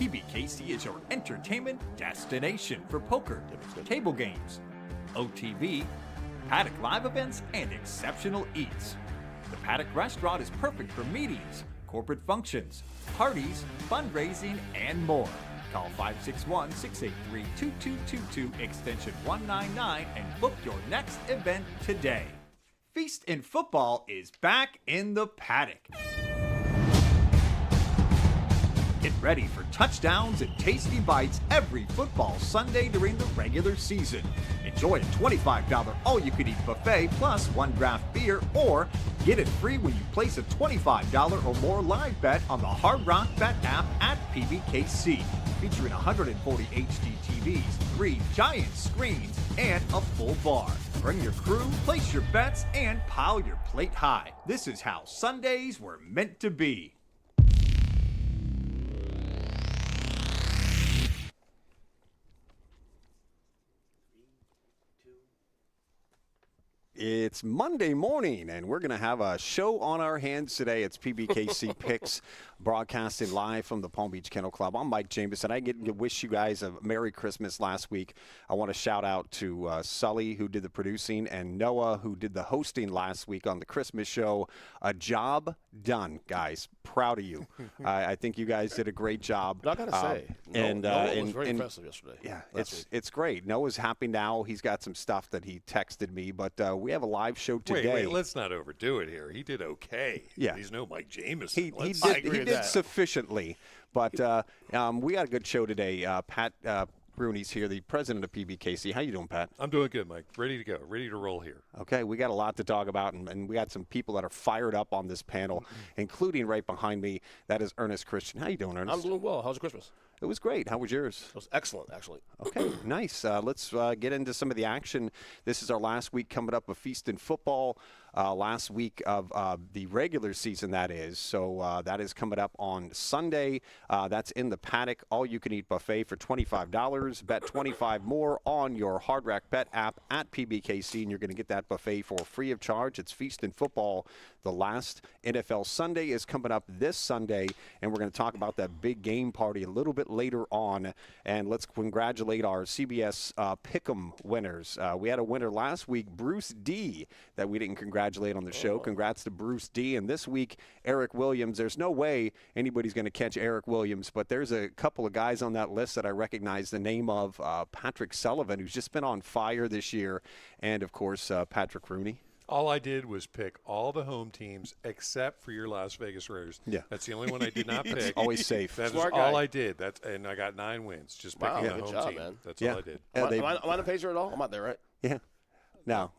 Pbkc is your entertainment destination for poker, table games, OTV, Paddock live events, and exceptional eats. The Paddock restaurant is perfect for meetings, corporate functions, parties, fundraising, and more. Call 561-683-2222 extension 199 and book your next event today. Feast in Football is back in the Paddock. Get ready for touchdowns and tasty bites every football Sunday during the regular season. Enjoy a $25 all-you-can-eat buffet plus one draft beer, or get it free when you place a $25 or more live bet on the Hard Rock Bet app at Pbkc, featuring 140 HD TVs, 3 giant screens, and a full bar. Bring your crew, place your bets, and pile your plate high. This is how Sundays were meant to be. It's Monday morning, and we're going to have a show on our hands today. It's Pbkc Picks, broadcasting live from the Palm Beach Kennel Club. I'm Mike Jameson. I get to wish you guys a Merry Christmas last week. I want to shout out to Sully, who did the producing, and Noah, who did the hosting last week on the Christmas show. A job done, guys. Proud of you. I think you guys did a great job. I got to say, Noah was very impressive yesterday. Yeah, it's great. Noah's happy now. He's got some stuff that he texted me, but we have a live show today. Wait, let's not overdo it here. He did okay. Yeah. He's no Mike Jameson. He did sufficiently, but we got a good show today. Pat Rooney's here, the president of Pbkc. How you doing, Pat? I'm doing good, Mike. Ready to go. Ready to roll here. Okay, we got a lot to talk about, and we got some people that are fired up on this panel, including right behind me. That is Earnest Christian. How you doing, Ernest? I'm doing well. How's your Christmas? It was great. How was yours? It was excellent, actually. Okay, nice. Let's get into some of the action. This is our last week coming up of Feast in Football. Last week of the regular season, that is. So that is coming up on Sunday. That's in the Paddock all-you-can-eat buffet for $25. Bet $25 more on your Hard Rock Bet app at Pbkc, and you're going to get that buffet for free of charge. It's Feast in Football. The last NFL Sunday is coming up this Sunday, and we're going to talk about that big game party a little bit later on. And let's congratulate our CBS Pick'em winners. We had a winner last week, Bruce D., that we didn't congratulate on the show. Congrats to Bruce D. And this week, Eric Williams. There's no way anybody's going to catch Eric Williams, but there's a couple of guys on that list that I recognize the name of. Patrick Sullivan, who's just been on fire this year, and, of course, Patrick Rooney. All I did was pick all the home teams except for your Las Vegas Raiders. Yeah. That's the only one I did not pick. Always safe. That's Smart all guy. I did. And I got 9 wins just picking Wow, the good home job, team. man. That's Yeah. all I did. Yeah, Am I on the page here at all? I'm not there, right? Yeah. No.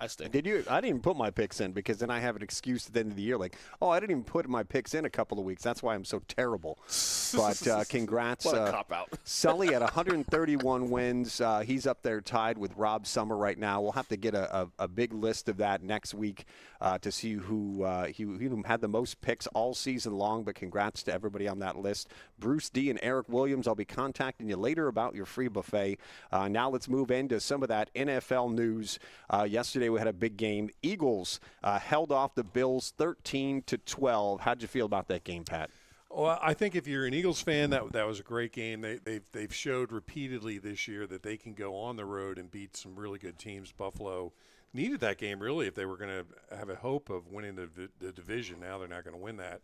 I stink. Did you? I didn't even put my picks in because then I have an excuse at the end of the year like, oh, I didn't even put my picks in a couple of weeks. That's why I'm so terrible. But congrats. What a cop-out. Sully at 131 wins. He's up there tied with Rob Summer right now. We'll have to get a big list of that next week to see who had the most picks all season long. But congrats to everybody on that list. Bruce D. and Eric Williams, I'll be contacting you later about your free buffet. Now let's move into some of that NFL news. Yesterday we had a big game. Eagles held off the Bills 13-12. How'd you feel about that game, Pat? Well, I think if you're an Eagles fan, that was a great game. They've showed repeatedly this year that they can go on the road and beat some really good teams. Buffalo needed that game, really, if they were going to have a hope of winning the division. Now they're not going to win that.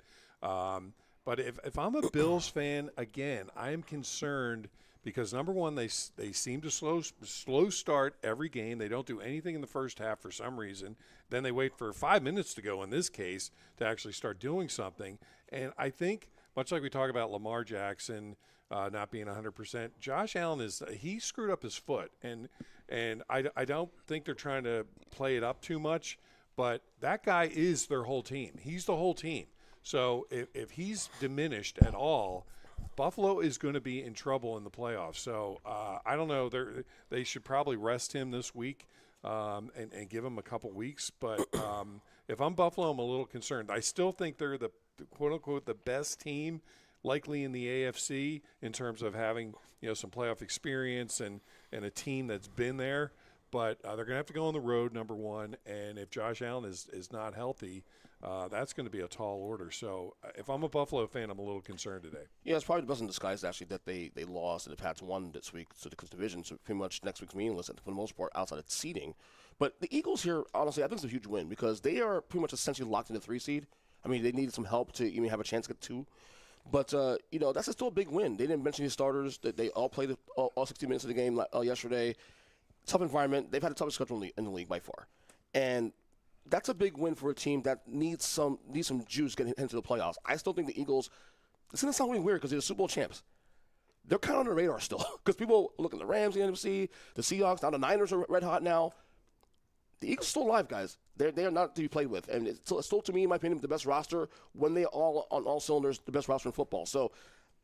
But if I'm a Bills fan, again, I am concerned because, number one, they seem to slow start every game. They don't do anything in the first half for some reason. Then they wait for 5 minutes to go in this case to actually start doing something. And I think, much like we talk about Lamar Jackson not being 100%, Josh Allen he screwed up his foot. And I don't think they're trying to play it up too much, but that guy is their whole team. He's the whole team. So if he's diminished at all, Buffalo is going to be in trouble in the playoffs. So I don't know. They should probably rest him this week and give him a couple weeks. But if I'm Buffalo, I'm a little concerned. I still think they're the quote-unquote the best team likely in the AFC in terms of having some playoff experience and a team that's been there. But they're going to have to go on the road, number one. And if Josh Allen is not healthy, that's going to be a tall order. So if I'm a Buffalo fan, I'm a little concerned today. Yeah, it's probably the best in disguise, actually, that they lost and the Pats won this week to the division. So pretty much next week's meaningless for the most part outside of seeding. But the Eagles here, honestly, I think it's a huge win because they are pretty much essentially locked in the 3 seed. I mean, they needed some help to even have a chance to get 2. But, that's still a big win. They didn't mention these starters. They all played all 60 minutes of the game yesterday. Tough environment. They've had the toughest schedule in the league by far. And that's a big win for a team that needs some juice getting into the playoffs. I still think the Eagles, it's going to sound really weird because they're the Super Bowl champs. They're kind of on the radar still because people look at the Rams, the NFC, the Seahawks. Now the Niners are red hot now. The Eagles are still alive, guys. They are not to be played with. And it's still, to me, in my opinion, the best roster when they all on all cylinders, the best roster in football. So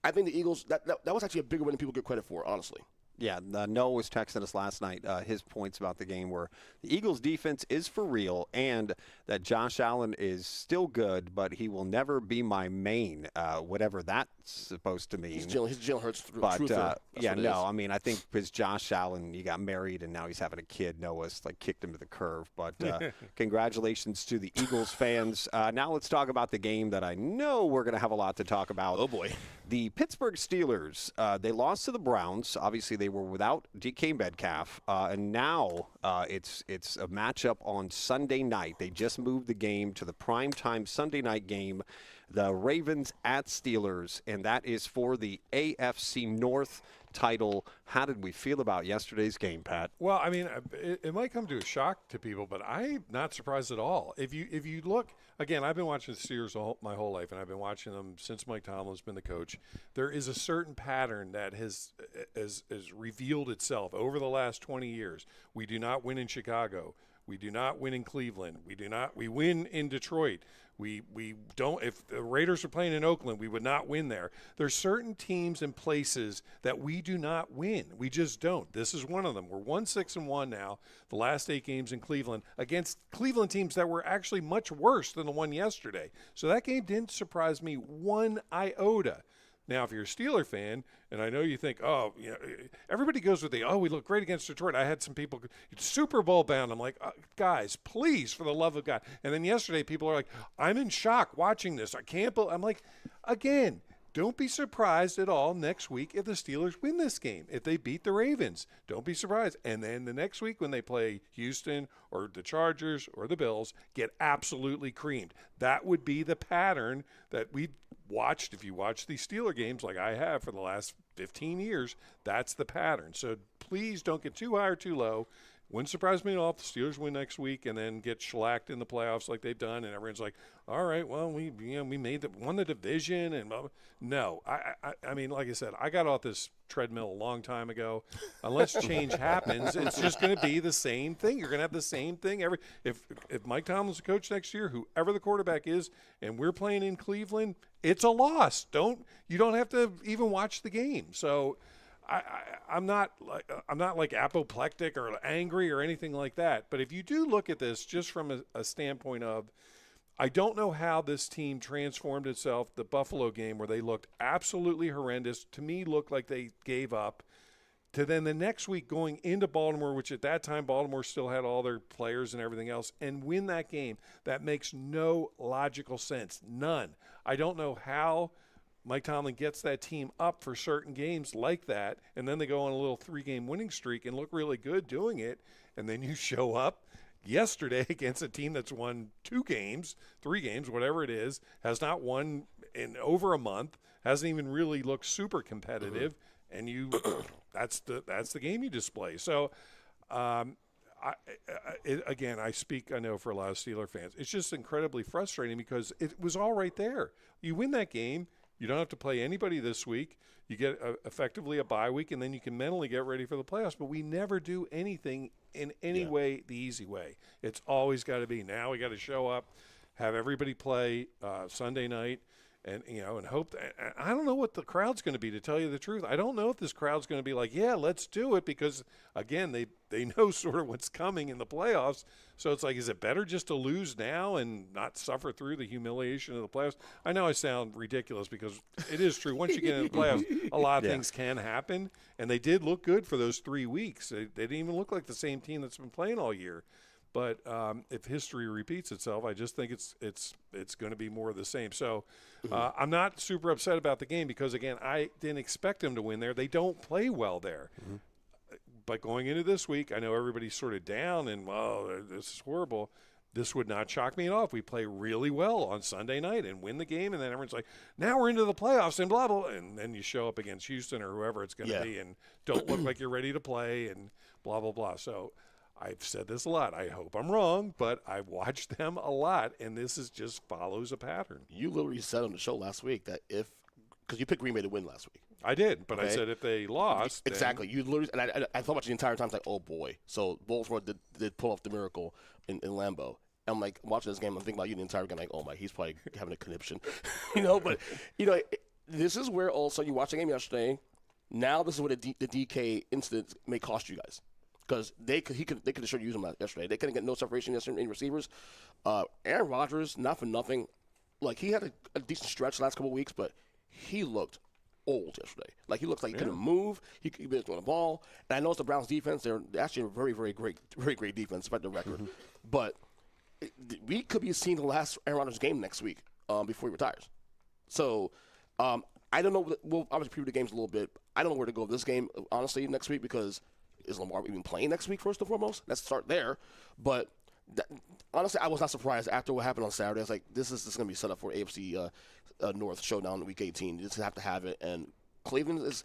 I think the Eagles, that was actually a bigger win than people get credit for, honestly. Yeah, Noah was texting us last night. His points about the game were the Eagles' defense is for real and that Josh Allen is still good, but he will never be my main, whatever that's supposed to mean. He's Jalen Hurts. I mean, I think because Josh Allen, he got married and now he's having a kid. Noah's kicked him to the curve. But congratulations to the Eagles fans. Now let's talk about the game that I know we're going to have a lot to talk about. Oh, boy. The Pittsburgh Steelers, they lost to the Browns. Obviously, they were without DK Metcalf, and now it's a matchup on Sunday night. They just moved the game to the primetime Sunday night game, the Ravens at Steelers, and that is for the AFC North title. How did we feel about yesterday's game, Pat? Well, I mean, it might come to a shock to people, but I'm not surprised at all. If you look, again, I've been watching the Steelers my whole life, and I've been watching them since Mike Tomlin's been the coach. There is a certain pattern that has revealed itself over the last 20 years. We do not win in Chicago. We do not win in Cleveland. We win in Detroit. We don't. If the Raiders are playing in Oakland, we would not win there. There's certain teams and places that we do not win. We just don't. This is one of them. We're 1-6-1 now. The last 8 games in Cleveland against Cleveland teams that were actually much worse than the one yesterday. So that game didn't surprise me one iota. Now, if you're a Steeler fan, and I know you think, everybody goes with we look great against Detroit. I had some people, Super Bowl bound. I'm like, guys, please, for the love of God. And then yesterday, people are like, I'm in shock watching this. I can't believe. I'm like, again, don't be surprised at all next week if the Steelers win this game. If they beat the Ravens, don't be surprised. And then the next week when they play Houston or the Chargers or the Bills, get absolutely creamed. That would be the pattern that we watched. If you watch these Steeler games like I have for the last 15 years, that's the pattern. So please don't get too high or too low. Wouldn't surprise me at all if the Steelers win next week and then get shellacked in the playoffs like they've done, and everyone's like, all right, well, we won the division, and blah, blah. No. I mean, like I said, I got off this treadmill a long time ago. Unless change happens, it's just going to be the same thing. You're going to have the same thing if Mike Tomlin's the coach next year, whoever the quarterback is, and we're playing in Cleveland, it's a loss. You don't have to even watch the game. So I'm not like apoplectic or angry or anything like that. But if you do look at this just from a standpoint of, I don't know how this team transformed itself. The Buffalo game where they looked absolutely horrendous, to me looked like they gave up, to then the next week going into Baltimore, which at that time Baltimore still had all their players and everything else, and win that game. That makes no logical sense. None. I don't know how Mike Tomlin gets that team up for certain games like that, and then they go on a little 3-game winning streak and look really good doing it, and then you show up yesterday against a team that's won 2 games, 3 games, whatever it is, has not won in over a month, hasn't even really looked super competitive, and that's the game you display. So, again, I speak, I know, for a lot of Steeler fans. It's just incredibly frustrating because it was all right there. You win that game. You don't have to play anybody this week. You get effectively a bye week, and then you can mentally get ready for the playoffs. But we never do anything in any way the easy way. It's always got to be, now we got to show up, have everybody play Sunday night, and and hope. I don't know what the crowd's going to be, to tell you the truth. I don't know if this crowd's going to be like, yeah, let's do it, because again, they know sort of what's coming in the playoffs. So it's like, is it better just to lose now and not suffer through the humiliation of the playoffs? I know I sound ridiculous, because it is true. Once you get into the playoffs, a lot of things can happen, and they did look good for those 3 weeks. They didn't even look like the same team that's been playing all year. But if history repeats itself, I just think it's going to be more of the same. So I'm not super upset about the game, because, again, I didn't expect them to win there. They don't play well there. Mm-hmm. But going into this week, I know everybody's sort of down and, this is horrible. This would not shock me at all if we play really well on Sunday night and win the game, and then everyone's like, now we're into the playoffs and blah, blah, and then you show up against Houston or whoever it's going to be and don't look like you're ready to play and blah, blah, blah. So I've said this a lot. I hope I'm wrong, but I've watched them a lot, and this is just follows a pattern. You literally said on the show last week that because you picked Green Bay to win last week. I did, but I said if they lost. Exactly. You literally, and I thought about you the entire time, like, oh boy. So Baltimore did pull off the miracle in Lambeau. I'm like, watching this game, I'm thinking about you the entire game, like, oh my, he's probably having a conniption. But, this is where also you watched the game yesterday. Now this is where the DK incident may cost you guys. Because they could have sure used him yesterday. They couldn't get no separation yesterday in receivers. Aaron Rodgers, not for nothing, like, he had a decent stretch the last couple of weeks, but he looked old yesterday. Like, he looked like he couldn't move. He was throwing the ball. And I know it's the Browns defense. They're actually a very, very great defense, despite the record. Mm-hmm. But we could be seeing the last Aaron Rodgers game next week before he retires. So I don't know. We'll obviously preview the games a little bit. I don't know where to go with this game, honestly, next week, because is Lamar even playing next week, first and foremost? Let's start there. But honestly, I was not surprised after what happened on Saturday. I was like, this is going to be set up for AFC North showdown in Week 18. You just have to have it. And Cleveland is,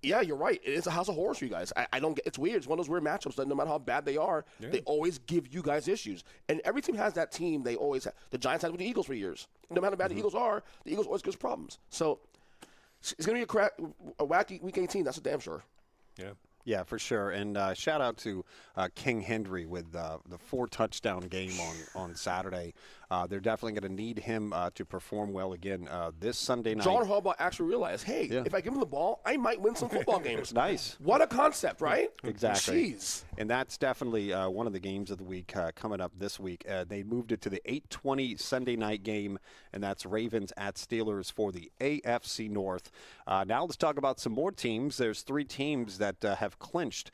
yeah, you're right. It's a house of horrors for you guys. I don't get. It's weird. It's one of those weird matchups that no matter how bad they are, they always give you guys issues. And every team has that team. They always have. The Giants had it with the Eagles for years. No matter how bad the Eagles are, the Eagles always gives problems. So it's going to be a wacky Week 18. That's a damn sure. Yeah. Yeah, for sure. And shout out to King Henry with the 4-touchdown game on Saturday. They're definitely going to need him to perform well again this Sunday night. John Harbaugh actually realized, hey, if I give him the ball, I might win some football games. Nice. What a concept, right? Exactly. Jeez. And that's definitely one of the games of the week coming up this week. They moved it to the 8:20 Sunday night game, and that's Ravens at Steelers for the AFC North. Now let's talk about some more teams. There's 3 teams that have clinched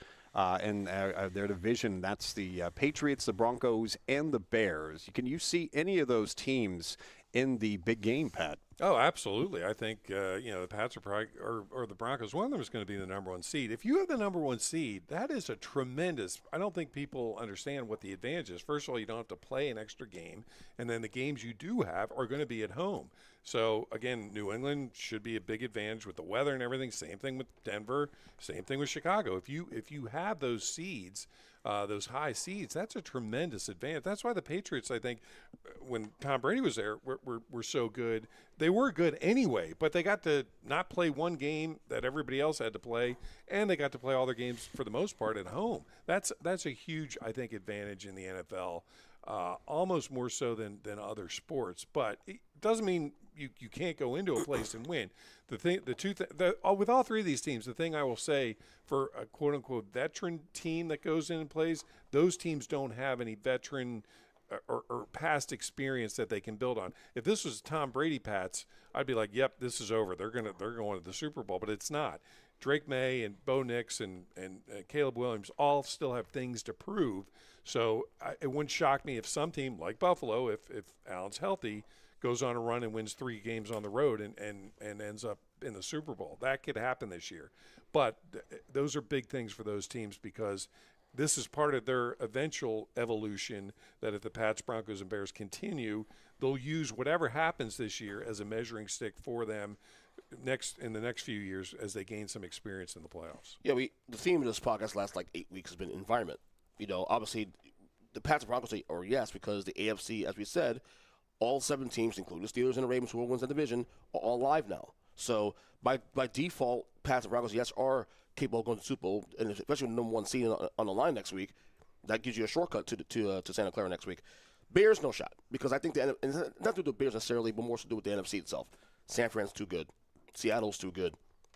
in their division. That's the Patriots, the Broncos, and the Bears. Can you see any of those teams in the big game, Pat? Oh, absolutely. I think, the Pats are probably, or the Broncos, one of them is going to be the number 1 seed. If you have the number 1 seed, that is a tremendous, I don't think people understand what the advantage is. First of all, you don't have to play an extra game, and then the games you do have are going to be at home. So, again, New England should be a big advantage with the weather and everything. Same thing with Denver. Same thing with Chicago. If you have those seeds, those high seeds, that's a tremendous advantage. That's why the Patriots, I think, when Tom Brady was there, were so good. They were good anyway, but they got to not play one game that everybody else had to play, and they got to play all their games for the most part at home. That's a huge, I think, advantage in the NFL, almost more so than other sports. But it doesn't mean you can't go into a place and win. With all 3 of these teams, the thing I will say for a quote unquote veteran team that goes in and plays, those teams don't have any veteran or past experience that they can build on. If this was Tom Brady Pats, I'd be like, yep, this is over. They're going to the Super Bowl, but it's not. Drake May and Bo Nix and Caleb Williams all still have things to prove. So it wouldn't shock me if some team like Buffalo, if Allen's healthy, goes on a run and wins 3 games on the road and ends up in the Super Bowl. That could happen this year. But those are big things for those teams, because this is part of their eventual evolution, that if the Pats, Broncos, and Bears continue, they'll use whatever happens this year as a measuring stick for them in the next few years as they gain some experience in the playoffs. Yeah, the theme of this podcast last 8 weeks has been environment. Obviously the Pats and Broncos are yes, because the AFC, as we said, all 7 teams, including the Steelers and the Ravens, who wins the division, are all live now. So by default, Pats and Broncos, yes, are capable of going to the Super Bowl, and especially with the number 1 seed on the line next week. That gives you a shortcut to Santa Clara next week. Bears, no shot, because I think and it's not to do with the Bears necessarily, but more to do with the NFC itself. San Fran's too good. Seattle's too good.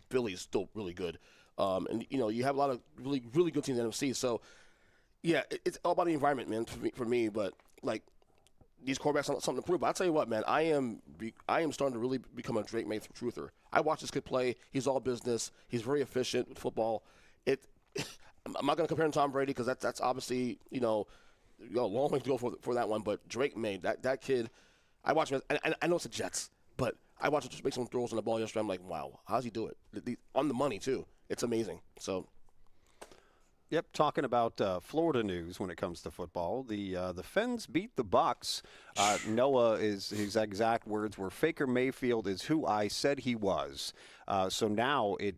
Philly's still really good. And, you have a lot of really, really good teams in the NFC. So, yeah, it's all about the environment, man, for me. But, like, these quarterbacks have something to prove. But I'll tell you what, man, I am starting to really become a Drake May truther. I watch this kid play. He's all business. He's very efficient with football. I'm not going to compare him to Tom Brady because that's obviously, a long way to go for that one. But Drake May, that kid, I watch him. And I know it's the Jets, but I watched him just make some throws on the ball yesterday. I'm like, wow, how does he do it? On the money, too. It's amazing. So, yep, talking about Florida news when it comes to football. The Fens beat the Bucks. Noah, his exact words were, "Faker Mayfield is who I said he was." So now it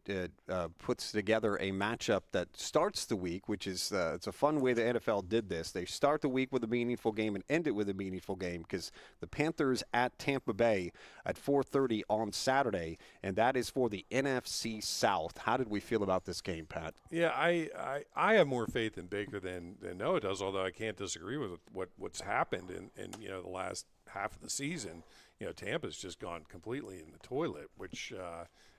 puts together a matchup that starts the week, which is it's a fun way the NFL did this. They start the week with a meaningful game and end it with a meaningful game because the Panthers at Tampa Bay at 4:30 on Saturday, and that is for the NFC South. How did we feel about this game, Pat? Yeah, I have more faith in Baker than Noah does, although I can't disagree with what's happened in the last half of the season. Tampa's just gone completely in the toilet, which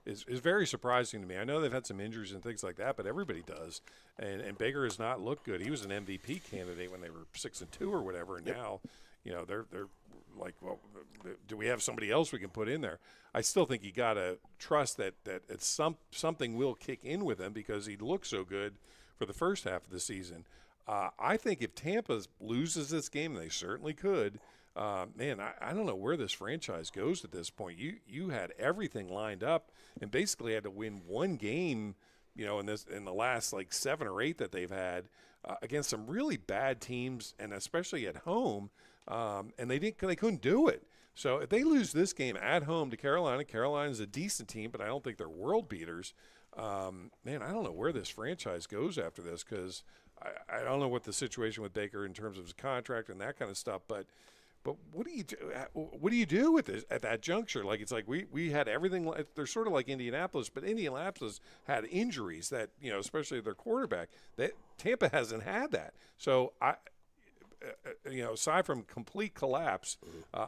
is very surprising to me. I know they've had some injuries and things like that, but everybody does. And Baker has not looked good. He was an MVP candidate when they were 6-2 or whatever, and now, they're like, well, do we have somebody else we can put in there? I still think you got to trust that it's something will kick in with him because he looked so good for the first half of the season. I think if Tampa loses this game, and they certainly could, man, I don't know where this franchise goes at this point. You had everything lined up and basically had to win one game, in the last like 7 or 8 that they've had against some really bad teams, and especially at home. And they couldn't do it. So if they lose this game at home to Carolina's a decent team, but I don't think they're world beaters. Man, I don't know where this franchise goes after this because I don't know what the situation with Baker in terms of his contract and that kind of stuff, but what do you do? What do you do with this at that juncture? Like it's like we had everything. They're sort of like Indianapolis, but Indianapolis had injuries that especially their quarterback. That Tampa hasn't had that. So aside from complete collapse,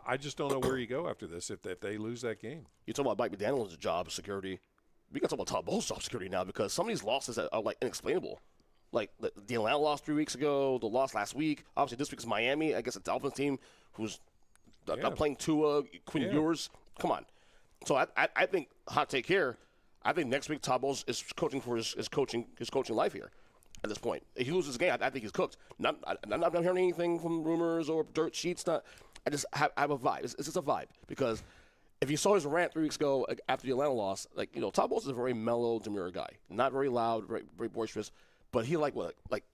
I just don't know where you go after this if they lose that game. You talk about Mike McDaniel's job security. We got to talk about Todd Bowles' job security now because some of these losses are like inexplainable. Like the Atlanta loss 3 weeks ago, the loss last week. Obviously, this week is Miami. I guess the Dolphins team who's not playing Tua, Quinn Ewers. Come on. So I think hot take here. I think next week Todd Bowles is coaching for his coaching life here. At this point, if he loses the game, I think he's cooked. I'm not hearing anything from rumors or dirt sheets. I have a vibe. It's just a vibe because if you saw his rant 3 weeks ago after the Atlanta loss, Todd Bowles is a very mellow, demure guy, not very loud, very, very boisterous. But he like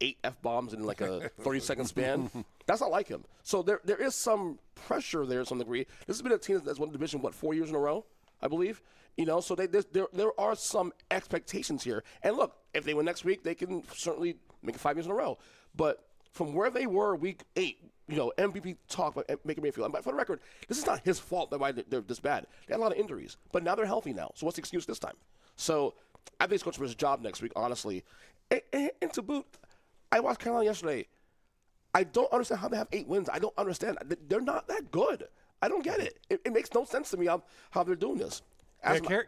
8 F-bombs in like a 30-second span. That's not like him. So there is some pressure there to some degree. This has been a team that's won the division, 4 years in a row, I believe. So there are some expectations here. And look, if they win next week, they can certainly make it 5 years in a row. But from where they were week 8, MVP talk about Baker Mayfield. But for the record, this is not his fault that why they're this bad. They had a lot of injuries. But now they're healthy now. So what's the excuse this time? So I think he's coaching for his job next week, honestly. And to boot, I watched Carolina yesterday. I don't understand how they have 8 wins. I don't understand. They're not that good. I don't get it. It makes no sense to me how they're doing this.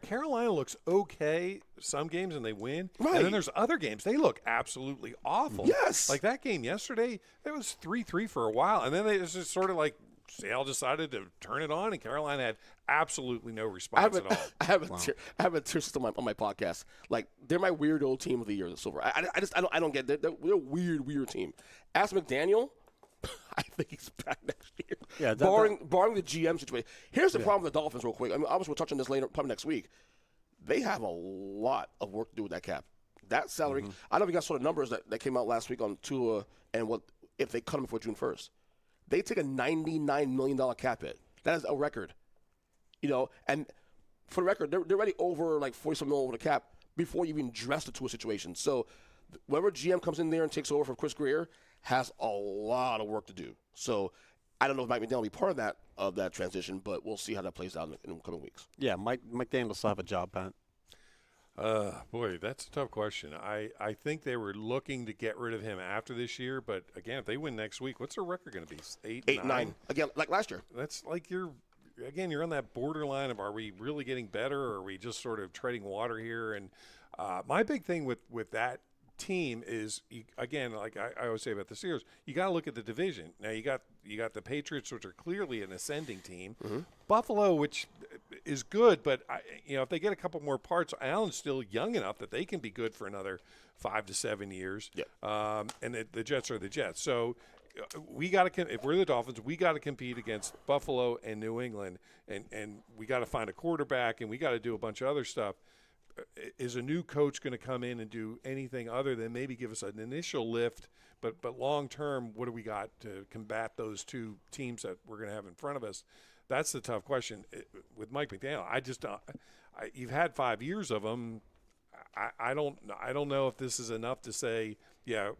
Carolina looks okay some games and they win. Right. And then there's other games. They look absolutely awful. Yes. Like that game yesterday, it was 3-3 for a while. And then they just sort of like Seattle decided to turn it on, and Carolina had absolutely no response at all. I have a tier system on my podcast. Like they're my weird old team of the year this over. I don't get it. They're a weird team. Ask McDaniel. I think he's back next year. Yeah, barring the GM situation. Here's the problem with the Dolphins, real quick. I mean, obviously we'll touch on this later, probably next week. They have a lot of work to do with that cap. That salary. I don't know if you guys saw the numbers that came out last week on Tua and what if they cut him before June 1st. They take a $99 million cap hit. That is a record. And for the record, they're already over like $40 million over the cap before you even dress the Tua situation. So whoever GM comes in there and takes over for Chris Greer has a lot of work to do. So I don't know if Mike McDaniel will be part of that transition, but we'll see how that plays out in the coming weeks. Yeah, Mike McDaniel will still have a job, Pat. Boy, that's a tough question. I think they were looking to get rid of him after this year, but again, if they win next week, what's their record going to be? 8-9? Again, like last year. That's like you're on that borderline of, are we really getting better, or are we just sort of treading water here? And my big thing with that team is, again, like I always say about the Steelers, you got to look at the division. Now you got the Patriots, which are clearly an ascending team. Mm-hmm. Buffalo, which is good, but if they get a couple more parts, Allen's still young enough that they can be good for another 5 to 7 years. Yeah. And the Jets are the Jets. So we got to, if we're the Dolphins, we got to compete against Buffalo and New England, and we got to find a quarterback, and we got to do a bunch of other stuff. Is a new coach going to come in and do anything other than maybe give us an initial lift? But long term, what do we got to combat those two teams that we're going to have in front of us? That's the tough question with Mike McDaniel. You've had 5 years of him. I don't know if this is enough to say, yeah,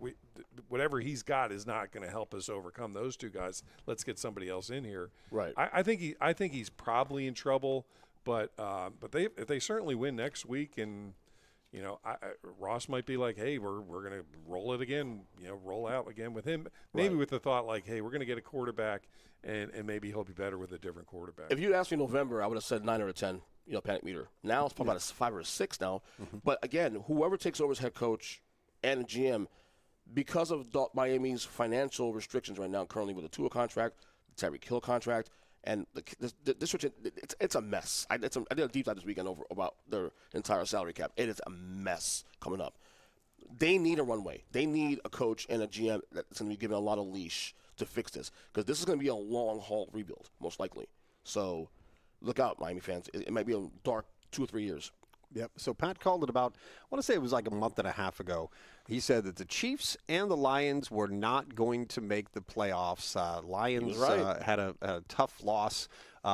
whatever he's got is not going to help us overcome those two guys. Let's get somebody else in here. Right. I think he's probably in trouble. But if they certainly win next week, and Ross might be like, hey, we're going to roll it again, roll out again with him, maybe with the thought like, hey, we're going to get a quarterback, and maybe he'll be better with a different quarterback. If you asked me in November, I would have said 9 out of 10. Panic meter. Now it's probably about a 5 or a 6 now. Mm-hmm. But again, whoever takes over as head coach and GM, because of Miami's financial restrictions right now, currently with the Tua contract, the Tyreek Hill contract. And it's a mess. I did a deep dive this weekend about their entire salary cap. It is a mess coming up. They need a runway. They need a coach and a GM that's going to be given a lot of leash to fix this, because this is going to be a long-haul rebuild, most likely. So look out, Miami fans. It might be a dark 2 or 3 years. Yep. So Pat called it about, I want to say it was like a month and a half ago. He said that the Chiefs and the Lions were not going to make the playoffs. Lions had a tough loss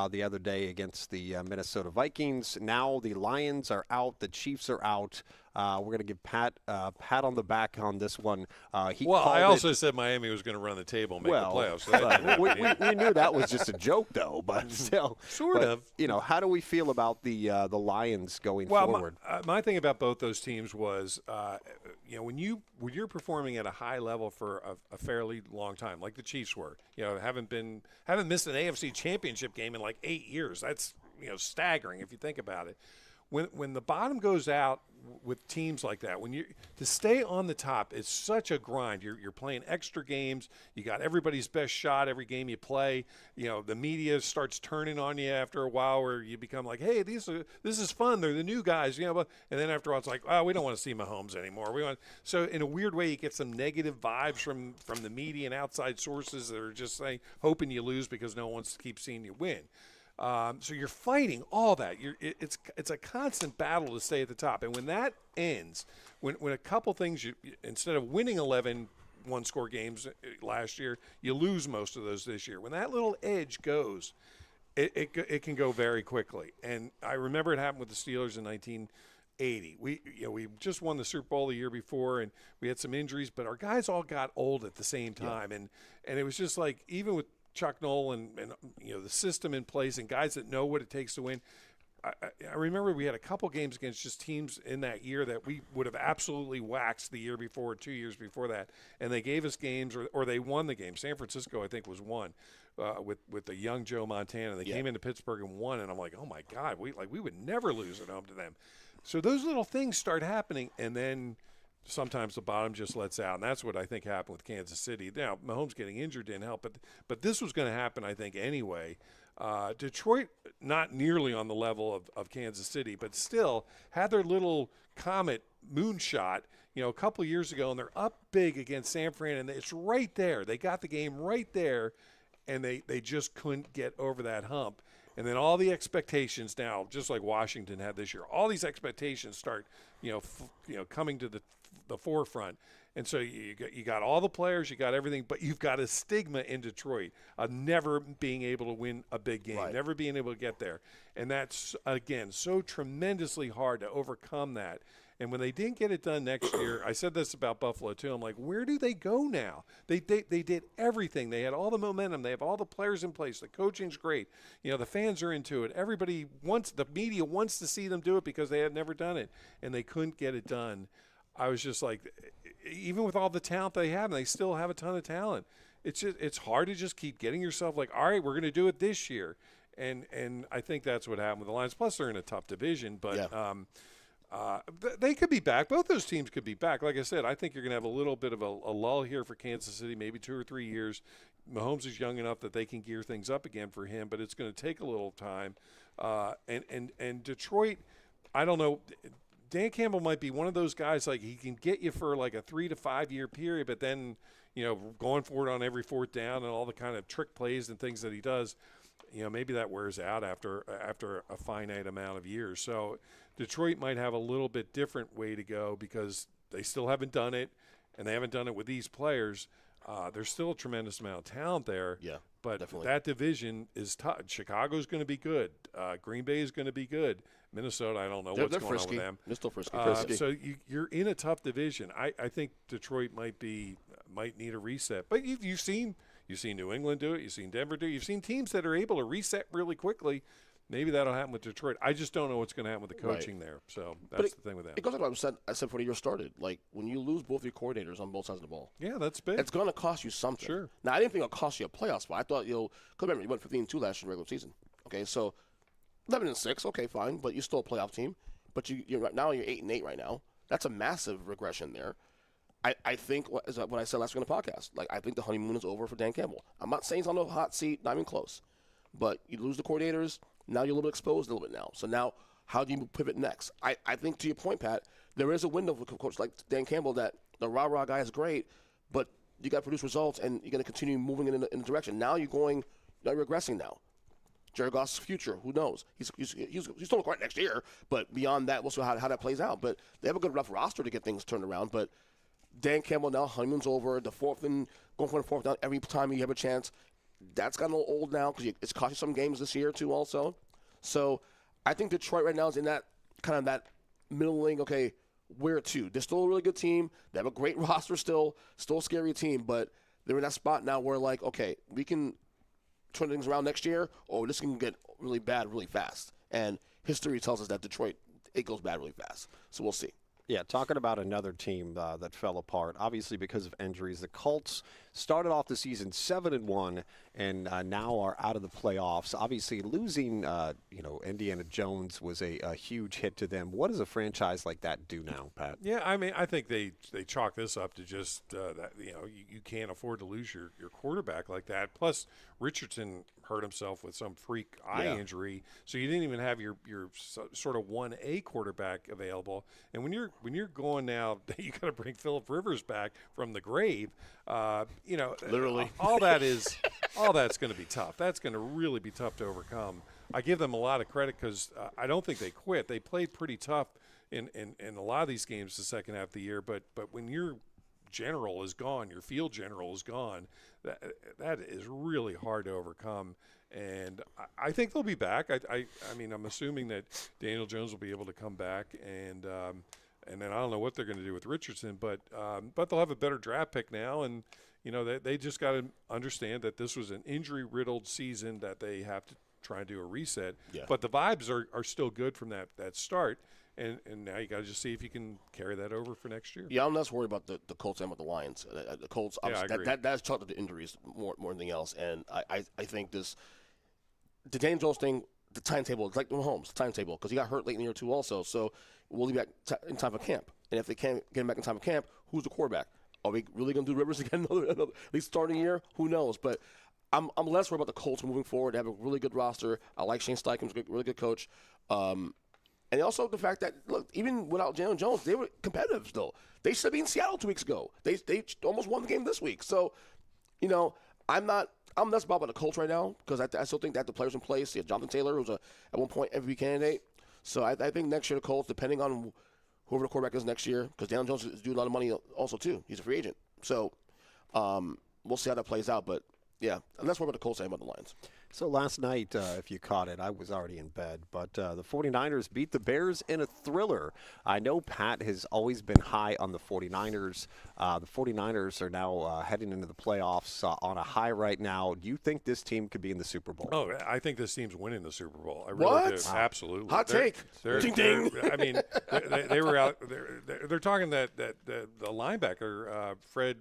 the other day against the Minnesota Vikings. Now the Lions are out. The Chiefs are out. We're going to give Pat on the back on this one. I also said Miami was going to run the table and make the playoffs. So we knew that was just a joke, though. But still, sort of. How do we feel about the Lions going forward? My thing about both those teams was, when you're performing at a high level for a fairly long time, like the Chiefs were, haven't missed an AFC Championship game in like 8 years. That's staggering if you think about it. When the bottom goes out with teams like that, to stay on the top is such a grind. You're playing extra games. You got everybody's best shot every game you play. The media starts turning on you after a while, where you become like, hey, this is fun. They're the new guys, and then after a while it's like, oh, we don't want to see Mahomes anymore. So in a weird way, you get some negative vibes from the media and outside sources that are just saying, hoping you lose because no one wants to keep seeing you win. So you're fighting all that. It's a constant battle to stay at the top. And when that ends, when a couple things, instead of winning 11 one-score games last year, you lose most of those this year. When that little edge goes, it can go very quickly. And I remember it happened with the Steelers in 1980. We just won the Super Bowl the year before, and we had some injuries, but our guys all got old at the same time. Yeah. And it was just like, even with Chuck Noll and the system in place and guys that know what it takes to win. I remember we had a couple games against just teams in that year that we would have absolutely waxed the year before, 2 years before that, and they gave us games, or they won the game. San Francisco, I think, was one with the young Joe Montana. They came into Pittsburgh and won, and I'm like, oh my God, we would never lose at home to them. So those little things start happening, and then sometimes the bottom just lets out, and that's what I think happened with Kansas City. Now, Mahomes getting injured didn't help, but this was going to happen, I think, anyway. Detroit, not nearly on the level of Kansas City, but still had their little comet moonshot, a couple of years ago, and they're up big against San Fran, and it's right there. They got the game right there, and they just couldn't get over that hump. And then all the expectations now, just like Washington had this year, all these expectations start, coming to the forefront. And so you got all the players, you got everything, but you've got a stigma in Detroit of never being able to win a big game, never being able to get there. And that's, again, so tremendously hard to overcome that. And when they didn't get it done next year, I said this about Buffalo too. I'm like, where do they go now? They did everything. They had all the momentum. They have all the players in place. The coaching's great. The fans are into it. Everybody wants, the media wants to see them do it because they had never done it, and they couldn't get it done. I was just like, even with all the talent they have, and they still have a ton of talent. It's hard to just keep getting yourself like, all right, we're going to do it this year. And I think that's what happened with the Lions. Plus, they're in a tough division, but they could be back. Both those teams could be back. Like I said, I think you're going to have a little bit of a lull here for Kansas City, maybe 2 or 3 years. Mahomes is young enough that they can gear things up again for him, but it's going to take a little time. And Detroit, I don't know. Dan Campbell might be one of those guys, like he can get you for like a 3 to 5 year period, but then, going for it on every fourth down and all the kind of trick plays and things that he does, maybe that wears out after a finite amount of years. So Detroit might have a little bit different way to go because they still haven't done it, and they haven't done it with these players. There's still a tremendous amount of talent there. Yeah, but definitely. That division is tough. Chicago's going to be good. Green Bay is going to be good. Minnesota, I don't know what's going on with them. They're still frisky. So you're in a tough division. I think Detroit might need a reset. But you've seen New England do it. You've seen Denver do it. You've seen teams that are able to reset really quickly. Maybe that'll happen with Detroit. I just don't know what's going to happen with the coaching there. So that's the thing with that. It goes like what I said before the year started. Like, when you lose both your coordinators on both sides of the ball. Yeah, that's big. It's going to cost you something. Sure. Now, I didn't think it'll cost you a playoff spot. I thought, because remember, you went 15-2 last year in the regular season. Okay, so 11-6, okay, fine, but you're still a playoff team. But you're 8-8 right now. That's a massive regression there. I think what I said last week on the podcast. Like, I think the honeymoon is over for Dan Campbell. I'm not saying he's on the hot seat, not even close. But you lose the coordinators. Now you're a little bit exposed a little bit now. So now, how do you pivot next? I think, to your point, Pat, there is a window for a coach like Dan Campbell that the rah-rah guy is great, but you got to produce results, and you're going to continue moving in a direction. Now you're regressing now. Jared Goff's future, who knows? He's still great next year, but beyond that, we'll see how that plays out. But they have a good enough roster to get things turned around. But Dan Campbell now, honeymoon's over. The fourth and going for the fourth down every time you have a chance. That's gotten a little old now because it's cost you some games this year too also. So I think Detroit right now is in that kind of that middling, okay, where to? They're still a really good team. They have a great roster still a scary team, but they're in that spot now where, like, okay, we can turn things around next year, or this can get really bad really fast. And history tells us that Detroit, it goes bad really fast. So we'll see. Yeah, talking about another team that fell apart, obviously because of injuries. The Colts started off the season 7-1 and now are out of the playoffs. Obviously, losing Indiana Jones was a huge hit to them. What does a franchise like that do now, Pat? Yeah, I mean, I think they chalk this up to just that you can't afford to lose your quarterback like that. Plus, Richardson hurt himself with some freak eye injury, so you didn't even have your sort of 1A quarterback available. And when you're going now, you got to bring Phillip Rivers back from the grave. Literally, all that's going to be tough. That's going to really be tough to overcome. I give them a lot of credit because I don't think they quit. They played pretty tough in a lot of these games the second half of the year. But when your general is gone, your field general is gone, that is really hard to overcome. And I think they'll be back. I mean, I'm assuming that Daniel Jones will be able to come back, and then I don't know what they're going to do with Richardson, but they'll have a better draft pick now, and they just got to understand that this was an injury-riddled season that they have to try and do a reset. Yeah. But the vibes are still good from that start. And now you got to just see if you can carry that over for next year. Yeah, I'm less worried about the Colts and about the Lions. The Colts, that's chalked up to injuries more than anything else. And I think the Daniel Jones thing, the timetable, it's like Mahomes, the timetable, because he got hurt late in the year too also. So we'll be back in time for camp. And if they can't get him back in time for camp, who's the quarterback? Are we really going to do Rivers again another at least starting year? Who knows? But I'm less worried about the Colts moving forward. They have a really good roster. I like Shane Steichen's a really good coach. And also the fact that, look, even without Daniel Jones, they were competitive still. They should be in Seattle 2 weeks ago. They almost won the game this week. So, I'm less about the Colts right now because I still think they have the players in place. You have Jonathan Taylor, who's at one point MVP candidate. So I think next year the Colts, depending on whoever the quarterback is next year, because Daniel Jones is due a lot of money also too. He's a free agent. So we'll see how that plays out. But, yeah, let's worry about the Colts and about the Lions. So last night, if you caught it, I was already in bed, but the 49ers beat the Bears in a thriller. I know Pat has always been high on the 49ers. The 49ers are now heading into the playoffs on a high right now. Do you think this team could be in the Super Bowl? Oh, I think this team's winning the Super Bowl. I really What? do. Absolutely. Hot take. Ding, ding. I mean, they were out. They're talking that the linebacker Fred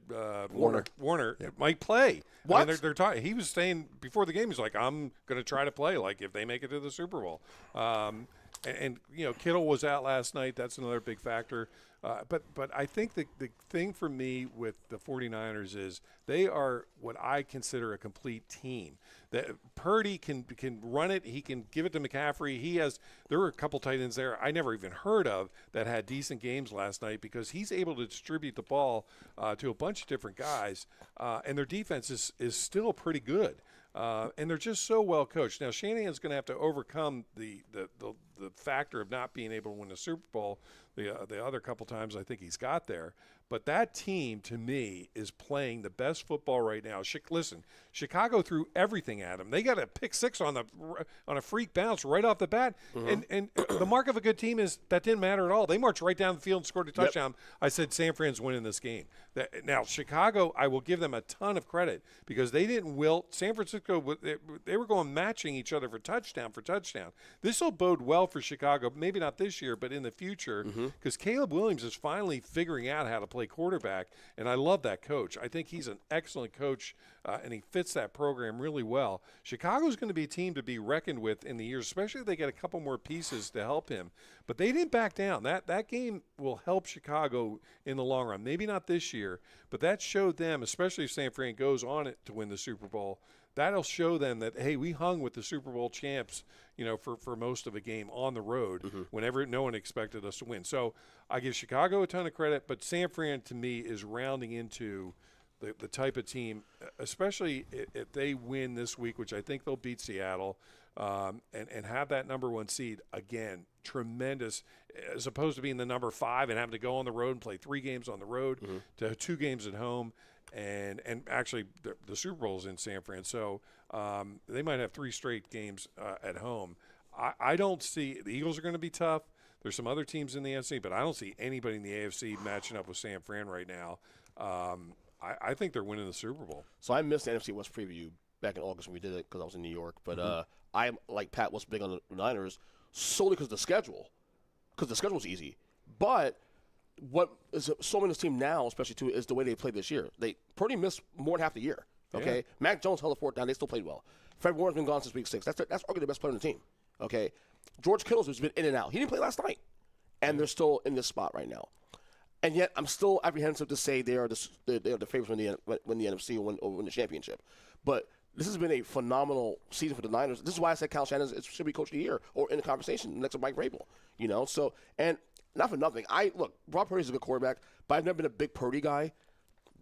Warner might play. What? I mean, they're talking. He was saying before the game, he's like, "I'm going to try to play. Like if they make it to the Super Bowl." And Kittle was out last night. That's another big factor. But I think the thing for me with the 49ers is they are what I consider a complete team. That Purdy can run it. He can give it to McCaffrey. There were a couple tight ends there I never even heard of that had decent games last night because he's able to distribute the ball to a bunch of different guys. And their defense is still pretty good. And they're just so well coached. Now Shanahan's going to have to overcome the factor of not being able to win the Super Bowl the other couple times I think he's got there. But that team, to me, is playing the best football right now. Listen, Chicago threw everything at them. They got a pick six on a freak bounce right off the bat. Mm-hmm. And the mark of a good team is that didn't matter at all. They marched right down the field and scored a touchdown. Yep. I said San Fran's winning this game. Now, Chicago, I will give them a ton of credit because they didn't wilt. San Francisco, they were going matching each other for touchdown. This will bode well for Chicago, maybe not this year, but in the future, because Caleb Williams is finally figuring out how to play quarterback, and I love that coach. I think he's an excellent coach, and he fits that program really well. Chicago's going to be a team to be reckoned with in the years, especially if they get a couple more pieces to help him. But they didn't back down. That game will help Chicago in the long run. Maybe not this year, but that showed them, especially if San Fran goes on it to win the Super Bowl, that'll show them that, hey, we hung with the Super Bowl champs, for most of a game on the road whenever no one expected us to win. So I give Chicago a ton of credit, but San Fran, to me, is rounding into the type of team, especially if they win this week, which I think they'll beat Seattle, and have that number one seed again. Tremendous, as opposed to being the number 5 and having to go on the road and play 3 games on the road to 2 games at home. And actually, the Super Bowl is in San Fran, so they might have 3 straight games at home. I don't see – the Eagles are going to be tough. There's some other teams in the NFC, but I don't see anybody in the AFC matching up with San Fran right now. I think they're winning the Super Bowl. So I missed the NFC West preview back in August when we did it because I was in New York. But I, like Pat, was big on the Niners solely because of the schedule. Because the schedule's easy. But what is so many of this team now, especially too, is the way they played this year. They pretty missed more than half the year. Okay, yeah. Mac Jones held the fort down. They still played well. Fred Warner's been gone since week 6. That's arguably the best player on the team. Okay, George Kittle's has been in and out. He didn't play last night, and they're still in this spot right now. And yet, I'm still apprehensive to say they are the favorites when the NFC or win the championship. But this has been a phenomenal season for the Niners. This is why I said Kyle Shanahan should be coach of the year or in the conversation next to Mike Vrabel. So and not for nothing. Brock Purdy's a good quarterback, but I've never been a big Purdy guy.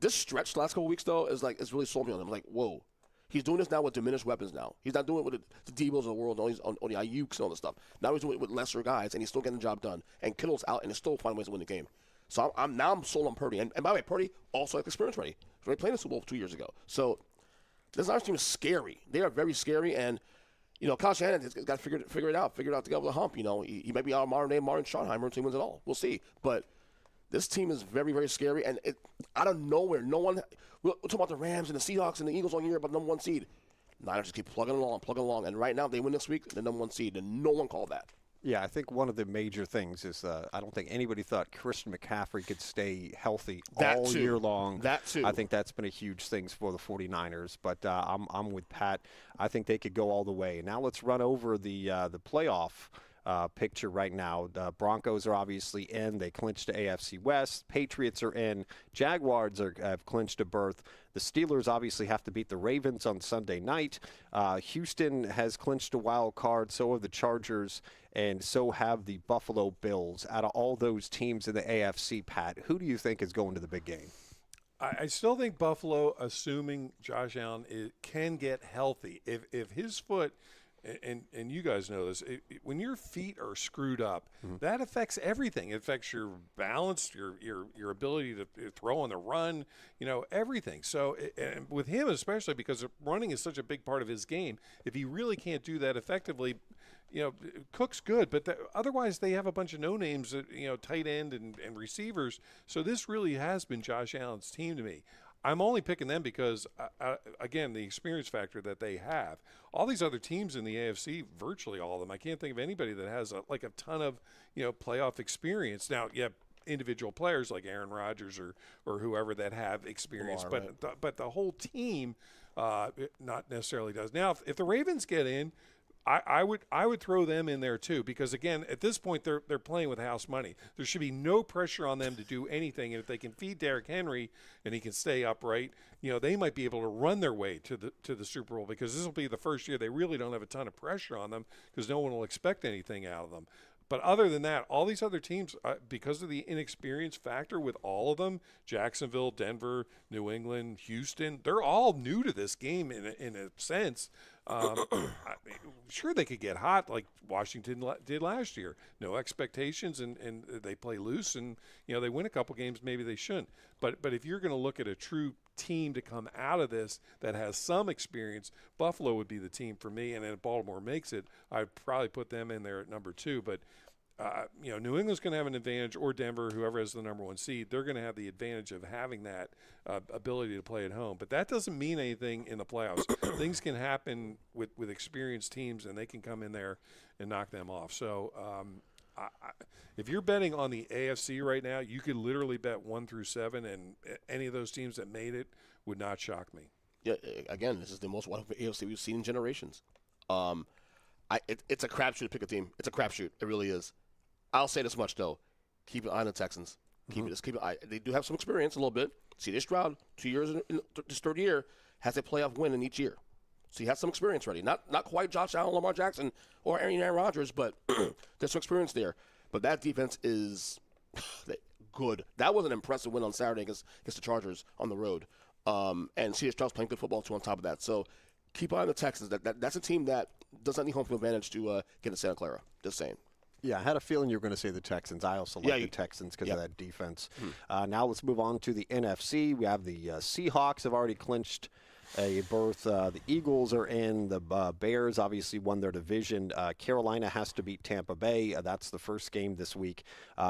This stretch the last couple of weeks though is really sold me on him. Like, whoa. He's doing this now with diminished weapons now. He's not doing it with the Debos of the world, on the Ayuks and all this stuff. Now he's doing it with lesser guys, and he's still getting the job done. And Kittle's out, and he's still finding ways to win the game. So I'm sold on Purdy. And by the way, Purdy also has experience ready. He already played the Super Bowl 2 years ago. So this Niners team is scary. They are very scary. And, Kyle Shanahan has got to figure it out to get over the hump. He might be our modern-day Martin Schottenheimer until he wins it all. We'll see. But this team is very, very scary. And out of nowhere, no one – we'll talk about the Rams and the Seahawks and the Eagles all year about the number 1 seed. Niners just keep plugging along. And right now, they win this week, the number 1 seed, and no one called that. Yeah, I think one of the major things is I don't think anybody thought Christian McCaffrey could stay healthy all year long. That too. I think that's been a huge thing for the 49ers. But I'm with Pat. I think they could go all the way. Now let's run over the playoff picture right now. The Broncos are obviously in. They clinched the AFC West. Patriots are in. Jaguars have clinched a berth. The Steelers obviously have to beat the Ravens on Sunday night. Houston has clinched a wild card. So have the Chargers, and so have the Buffalo Bills. Out of all those teams in the AFC, Pat, who do you think is going to the big game? I still think Buffalo, assuming Josh Allen can get healthy. If his foot and you guys know this, when your feet are screwed up, that affects everything. It affects your balance, your ability to throw on the run, everything. So, and with him especially, because running is such a big part of his game, if he really can't do that effectively, Cook's good, but otherwise they have a bunch of no-names, tight end and receivers. So this really has been Josh Allen's team to me. I'm only picking them because, again, the experience factor that they have. All these other teams in the AFC, virtually all of them, I can't think of anybody that has a ton of, playoff experience. Now, you have individual players like Aaron Rodgers or whoever that have experience, but the whole team not necessarily does. Now, if the Ravens get in, I would throw them in there too, because again, at this point they're playing with house money. There should be no pressure on them to do anything, and if they can feed Derrick Henry and he can stay upright, they might be able to run their way to the Super Bowl, because this will be the first year they really don't have a ton of pressure on them because no one will expect anything out of them. But other than that, all these other teams, because of the inexperience factor with all of them, Jacksonville, Denver, New England, Houston, they're all new to this game in a sense. Sure, they could get hot like Washington did last year. No expectations, and they play loose, and they win a couple games maybe they shouldn't. But if you're going to look at a true team to come out of this that has some experience, Buffalo would be the team for me. And then if Baltimore makes it, I'd probably put them in there at number 2. But New England's going to have an advantage, or Denver, whoever has the number 1 seed, they're going to have the advantage of having that ability to play at home. But that doesn't mean anything in the playoffs. Things can happen with experienced teams, and they can come in there and knock them off. So if you're betting on the AFC right now, you could literally bet 1 through 7, and any of those teams that made it would not shock me. Yeah, again, this is the most wonderful AFC we've seen in generations. It's a crapshoot to pick a team. It's a crapshoot. It really is. I'll say this much, though. Keep an eye on the Texans. Keep an eye. They do have some experience a little bit. C.J. Stroud, 2 years in this third year, has a playoff win in each year. So he has some experience already. Not quite Josh Allen, Lamar Jackson, or Aaron Rodgers, but there's some experience there. But that defense is good. That was an impressive win on Saturday against the Chargers on the road. And C.J. Stroud's playing good football, too, on top of that. So keep an eye on the Texans. That's a team that does not need home field advantage to get to Santa Clara. Just saying. Yeah, I had a feeling you were going to say the Texans. I also like the Texans because of that defense. Now let's move on to the NFC. We have the Seahawks have already clinched a berth. The Eagles are in. The Bears obviously won their division. Carolina has to beat Tampa Bay. That's the first game this week.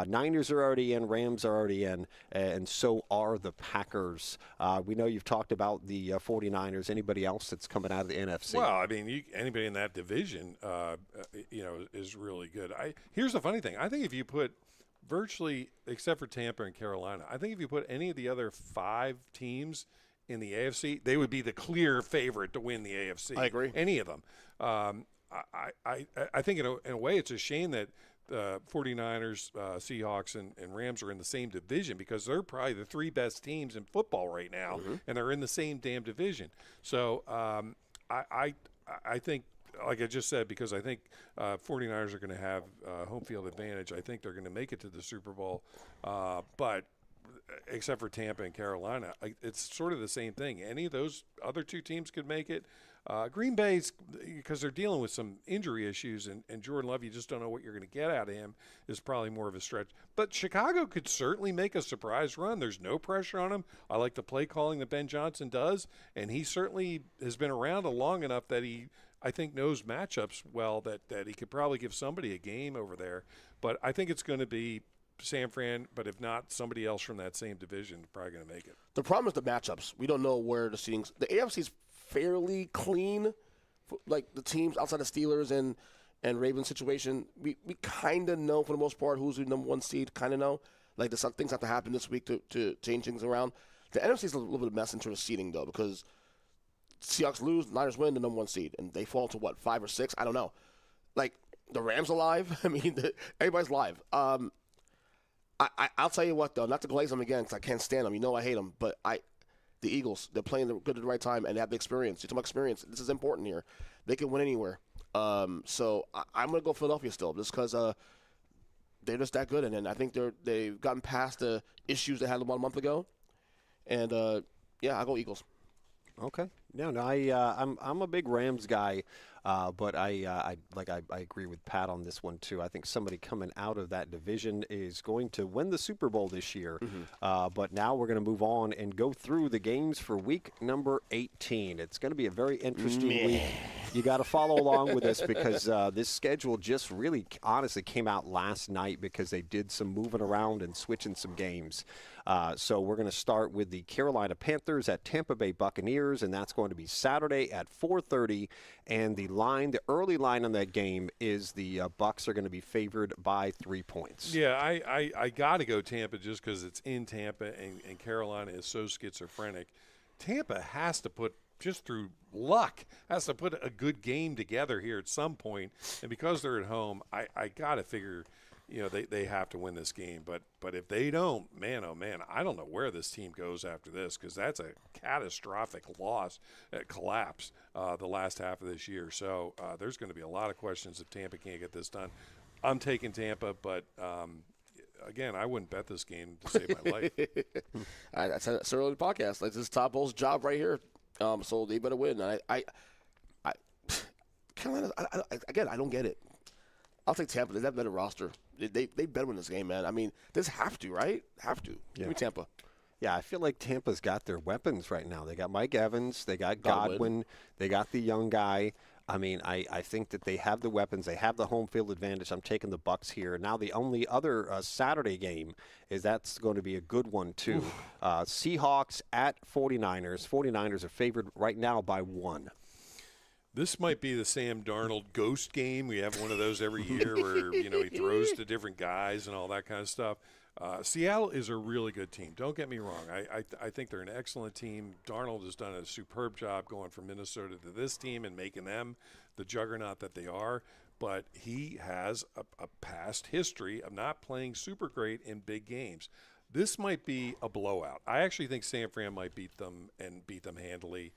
Niners are already in. Rams are already in. And so are the Packers. We know you've talked about the 49ers. Anybody else that's coming out of the NFC? Well, I mean, anybody in that division, is really good. Here's the funny thing. I think if you put virtually, except for Tampa and Carolina, I think if you put any of the other 5 teams in the AFC, they would be the clear favorite to win the AFC. I agree. Any of them. I think in a way it's a shame that 49ers, Seahawks, and Rams are in the same division, because they're probably the 3 best teams in football right now, and they're in the same damn division. So I think, like I just said, because I think 49ers are going to have home field advantage, I think they're going to make it to the Super Bowl. But except for Tampa and Carolina, it's sort of the same thing. Any of those other 2 teams could make it. Green Bay's, because they're dealing with some injury issues, and Jordan Love, you just don't know what you're going to get out of him, is probably more of a stretch. But Chicago could certainly make a surprise run. There's no pressure on him. I like the play calling that Ben Johnson does, and he certainly has been around long enough that he, I think, knows matchups well, that he could probably give somebody a game over there. But I think it's going to be San Fran, but if not, somebody else from that same division is probably going to make it. The problem is the matchups. We don't know where the seedings. The AFC is fairly clean, like the teams outside the Steelers and Ravens situation. We kind of know for the most part who's the number 1 seed. Kind of know. Like some things have to happen this week to change things around. The NFC is a little bit of a mess in terms of seeding, though, because Seahawks lose, Niners win, the number 1 seed, and they fall to what, 5 or 6? I don't know. Like the Rams are live. I mean, everybody's live. I'll tell you what, though, not to glaze them again because I can't stand them. You know I hate them. But the Eagles, they're playing good at the right time, and they have the experience. You're talking about experience. This is important here. They can win anywhere. So I'm going to go Philadelphia still just because they're just that good. And then I think they've gotten past the issues they had about a month ago. And, I'll go Eagles. Okay. No, I'm a big Rams guy. But I agree with Pat on this one too. I think somebody coming out of that division is going to win the Super Bowl this year. But now we're going to move on and go through the games for week number 18. It's going to be a very interesting week. You got to follow along with us because this schedule just really honestly came out last night because they did some moving around and switching some games. So we're going to start with the Carolina Panthers at Tampa Bay Buccaneers, and that's going to be Saturday at 4:30. And the early line on that game is the Bucs are going to be favored by 3 points. Yeah, I got to go Tampa just because it's in Tampa and Carolina is so schizophrenic. Tampa has to put, just through luck, has to put a good game together here at some point. And because they're at home, I got to figure – they have to win this game. But if they don't, man, oh, man, I don't know where this team goes after this because that's a catastrophic collapse the last half of this year. So there's going to be a lot of questions if Tampa can't get this done. I'm taking Tampa, but again, I wouldn't bet this game to save my life. That's early in the podcast. Like, this is Todd Bowles' job right here. So they better win. Carolina, again, I don't get it. I'll take Tampa. They have a better roster. They better win this game, man. I mean, they just have to, right? Have to. Yeah. Give me Tampa. Yeah, I feel like Tampa's got their weapons right now. They got Mike Evans. They got Godwin. They got the young guy. I mean, I think that they have the weapons. They have the home field advantage. I'm taking the Bucs here. Now, the only other Saturday game is that's going to be a good one, too. Seahawks at 49ers. 49ers are favored right now by 1. This might be the Sam Darnold ghost game. We have one of those every year where, he throws to different guys and all that kind of stuff. Seattle is a really good team. Don't get me wrong. I think they're an excellent team. Darnold has done a superb job going from Minnesota to this team and making them the juggernaut that they are. But he has a past history of not playing super great in big games. This might be a blowout. I actually think San Fran might beat them and beat them handily.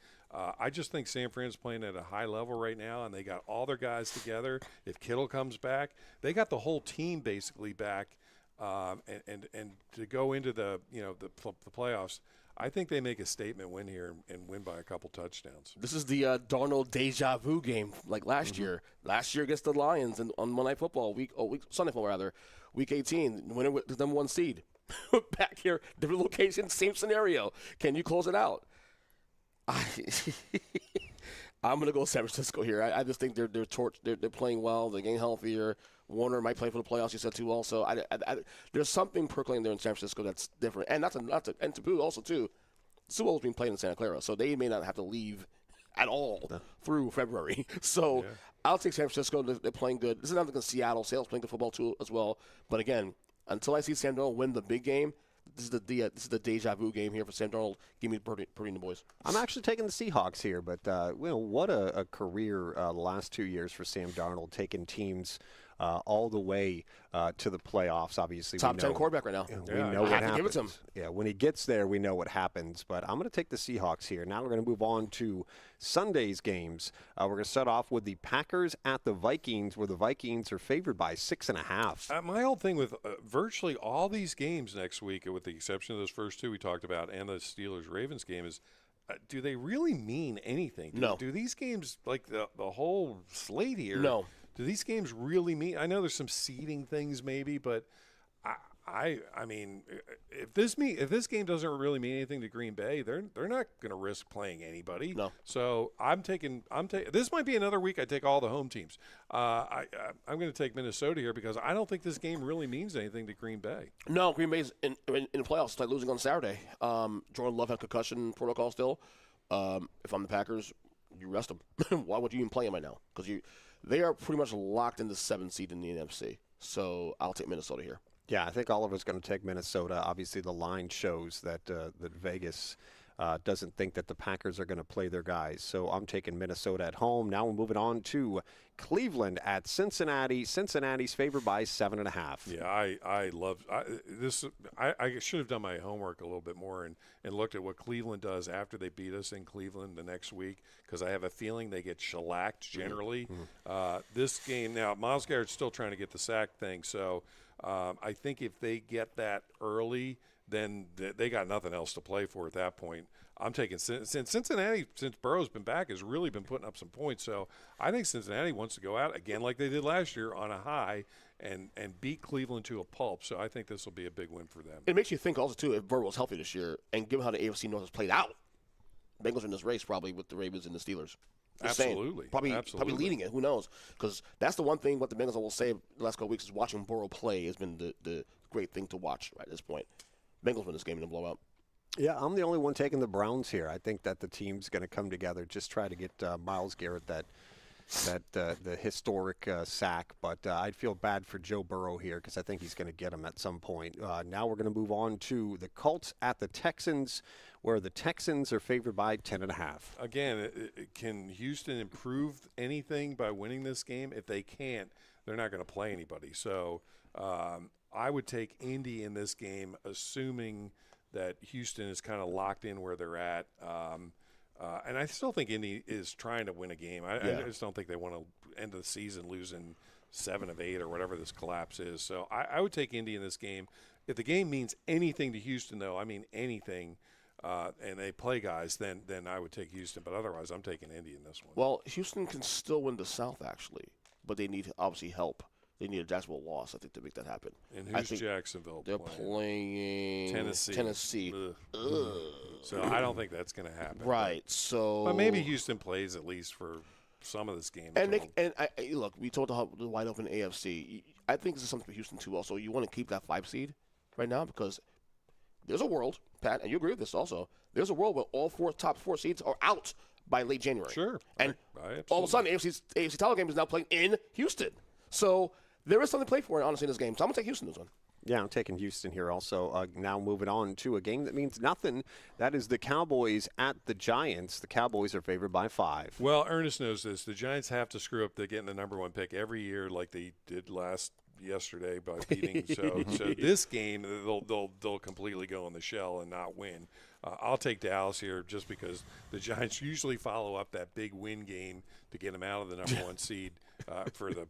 I just think San Fran's playing at a high level right now, and they got all their guys together. If Kittle comes back, they got the whole team basically back, and to go into the playoffs, I think they make a statement win here and win by a couple touchdowns. This is the Darnold deja vu game, like last year. Last year against the Lions on Monday Night Football, Sunday Football rather, Week 18, winner with the number 1 seed. Back here, different location, same scenario. Can you close it out? I'm going to go San Francisco here. I just think they're playing well. They're getting healthier. Warner might play for the playoffs, you said, too, also. There's something percolating there in San Francisco that's different. And and to boot also, too, Super Bowl's being played in Santa Clara, so they may not have to leave at all through February. So I'll take San Francisco. They're playing good. This is nothing against Seattle. Seattle's playing good football, too, as well. But, again, until I see Sam Darnold win the big game, this is the deja vu game here for Sam Darnold. Give me Purdy and the boys. I'm actually taking the Seahawks here, but what a career the last 2 years for Sam Darnold, taking teams all the way to the playoffs. Obviously, top 10 quarterback right now. We know what happens. Give it to him. Yeah, when he gets there, we know what happens. But I'm going to take the Seahawks here. Now we're going to move on to Sunday's games. We're going to start off with the Packers at the Vikings, where the Vikings are favored by 6.5. My whole thing with virtually all these games next week, with the exception of those first two we talked about and the Steelers-Ravens game, is do they really mean anything? No. Do these games, like the whole slate here, no. Do these games really mean? I know there's some seeding things maybe, but I mean, if this game doesn't really mean anything to Green Bay, they're not going to risk playing anybody. No. So I'm taking. This might be another week I take all the home teams. I'm going to take Minnesota here because I don't think this game really means anything to Green Bay. No, Green Bay's in the playoffs. It's like losing on Saturday. Jordan Love had concussion protocol still. If I'm the Packers, you rest him. Why would you even play him right now? Because they are pretty much locked in the 7th seed in the NFC. So I'll take Minnesota here. Yeah, I think Oliver's going to take Minnesota. Obviously, the line shows that Vegas doesn't think that the Packers are going to play their guys. So I'm taking Minnesota at home. Now we're moving on to Cleveland at Cincinnati. Cincinnati's favored by 7.5. Yeah, I love this. I should have done my homework a little bit more and looked at what Cleveland does after they beat us in Cleveland the next week, because I have a feeling they get shellacked generally. This game, now, Myles Garrett's still trying to get the sack thing, so I think if they get that early, then they got nothing else to play for at that point. I'm taking since Cincinnati, since Burrow's been back, has really been putting up some points. So I think Cincinnati wants to go out again like they did last year on a high and beat Cleveland to a pulp. So I think this will be a big win for them. It makes you think also, too, if Burrow was healthy this year, and given how the AFC North has played out, Bengals are in this race probably with the Ravens and the Steelers. Just Absolutely. Saying. Probably leading it. Who knows? Because that's the one thing what the Bengals will say the last couple weeks is watching Burrow play has been the great thing to watch right at this point. Bengals win this game in a blowout. Yeah, I'm the only one taking the Browns here. I think that the team's going to come together, just try to get Myles Garrett the historic sack. But I'd feel bad for Joe Burrow here because I think he's going to get him at some point. Now we're going to move on to the Colts at the Texans, where the Texans are favored by 10.5. Again, can Houston improve anything by winning this game? If they can't, they're not going to play anybody. So I would take Indy in this game, assuming that Houston is kind of locked in where they're at. And I still think Indy is trying to win a game. I just don't think they want to end the season losing 7 of 8 or whatever this collapse is. So I would take Indy in this game. If the game means anything to Houston, though, I mean anything, and they play guys, then I would take Houston. But otherwise, I'm taking Indy in this one. Well, Houston can still win the South, actually, but they need, obviously, help. They need a Jacksonville loss, I think, to make that happen. And who's Jacksonville They're playing? Tennessee. So I don't think that's going to happen. Right. So, but maybe Houston plays at least for some of this game. And look, we told the wide open AFC. I think this is something for Houston too. Also, you want to keep that 5 seed right now because there's a world, Pat, and you agree with this also. There's a world where all top four seeds are out by late January. Sure. And all of a sudden, AFC title game is now playing in Houston. So there is something to play for, honestly, in this game. So I'm going to take Houston this one. Yeah, I'm taking Houston here also. Now moving on to a game that means nothing. That is the Cowboys at the Giants. The Cowboys are favored by 5. Well, Ernest knows this. The Giants have to screw up to getting the number 1 pick every year like they did yesterday by beating. So this game, they'll completely go in the shell and not win. I'll take Dallas here just because the Giants usually follow up that big win game to get them out of the number 1 seed for the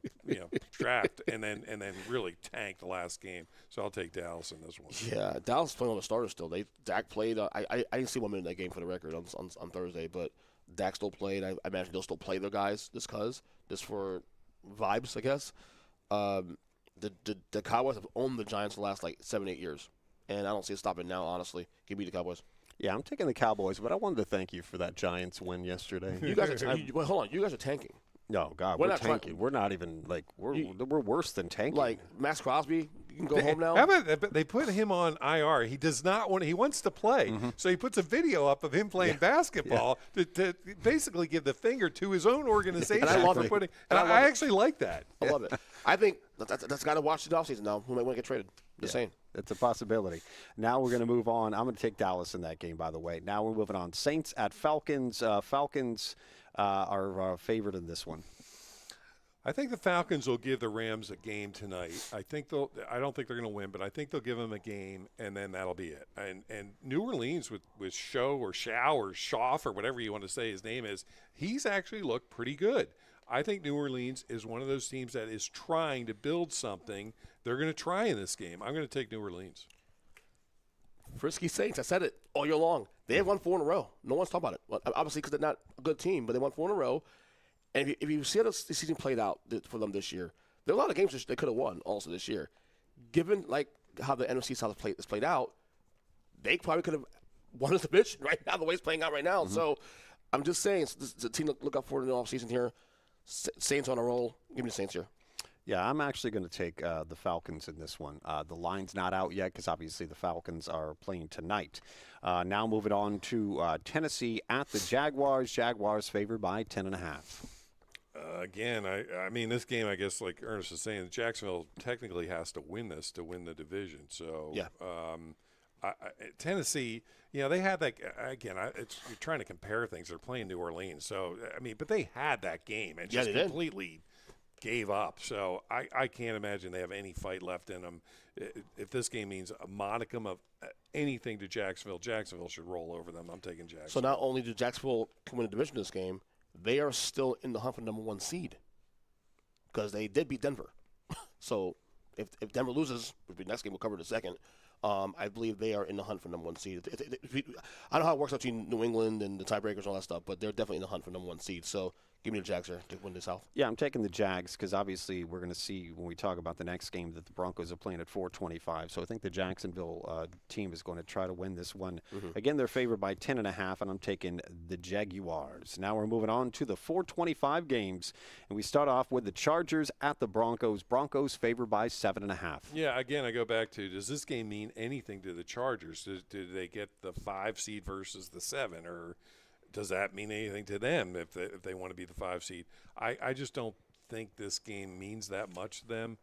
draft, and then really tank the last game. So I'll take Dallas in this one. Yeah, Dallas is playing on the starters still. Dak played. I didn't see 1 minute of that game for the record on Thursday, but Dak still played. I imagine they'll still play their guys just for vibes, I guess. The Cowboys have owned the Giants the last 7-8 years, and I don't see it stopping now. Honestly, give me the Cowboys. Yeah, I'm taking the Cowboys, but I wanted to thank you for that Giants win yesterday. You guys are hold on. You guys are tanking. No, God, we're tanking. We're not even we're worse than tanking. Like Max Crosby, you can go home now. How about they put him on IR? He does not want. He wants to play, so he puts a video up of him playing basketball to basically give the finger to his own organization. And I love it. I actually like that. I love it. I think that's got to watch the offseason now. Who might want to get traded? Just saying. It's a possibility. Now we're going to move on. I'm going to take Dallas in that game, by the way. Now we're moving on. Saints at Falcons. Falcons are favored in this one. I think the Falcons will give the Rams a game tonight. I don't think they're going to win, but I think they'll give them a game, and then that'll be it. And New Orleans with Shaw or Schaff or whatever you want to say his name is, he's actually looked pretty good. I think New Orleans is one of those teams that is trying to build something. They're going to try in this game. I'm going to take New Orleans. Frisky Saints. I said it all year long. They have won 4 in a row. No one's talking about it. Well, obviously, because they're not a good team, but they won 4 in a row. And if you see how the season played out for them this year, there are a lot of games they could have won also this year. Given how the NFC South has played out, they probably could have won this division right now, the way it's playing out right now. So I'm just saying, it's a team to look out for in the offseason here. Saints on a roll. Give me the Saints here. Yeah, I'm actually going to take the Falcons in this one. The line's not out yet because obviously the Falcons are playing tonight. Now moving on to Tennessee at the Jaguars. Jaguars favored by 10.5. Again, I mean, this game, I guess, like Ernest is saying, Jacksonville technically has to win this to win the division. So, yeah. Tennessee, they had that again. You're trying to compare things. They're playing New Orleans, so I mean, but they had that game and just completely gave up. So I can't imagine they have any fight left in them. If this game means a modicum of anything to Jacksonville, Jacksonville should roll over them. I'm taking Jacksonville. So not only did Jacksonville win the division this game, they are still in the hunt for number 1 seed because they did beat Denver. So if Denver loses, which the next game we'll cover in a second, I believe they are in the hunt for number 1 seed. I don't know how it works out between New England and the tiebreakers and all that stuff, but they're definitely in the hunt for number 1 seed. So give me the Jags here to win the South. Yeah, I'm taking the Jags because obviously we're going to see when we talk about the next game that the Broncos are playing at 4:25. So I think the Jacksonville team is going to try to win this one. Again, they're favored by 10.5, and I'm taking the Jaguars. Now we're moving on to the 4:25 games, and we start off with the Chargers at the Broncos. Broncos favored by 7.5. Yeah, again, I go back to, does this game mean anything to the Chargers? Do they get the 5 seed versus the 7, or does that mean anything to them if they want to be the 5 seed? I just don't think this game means that much to them.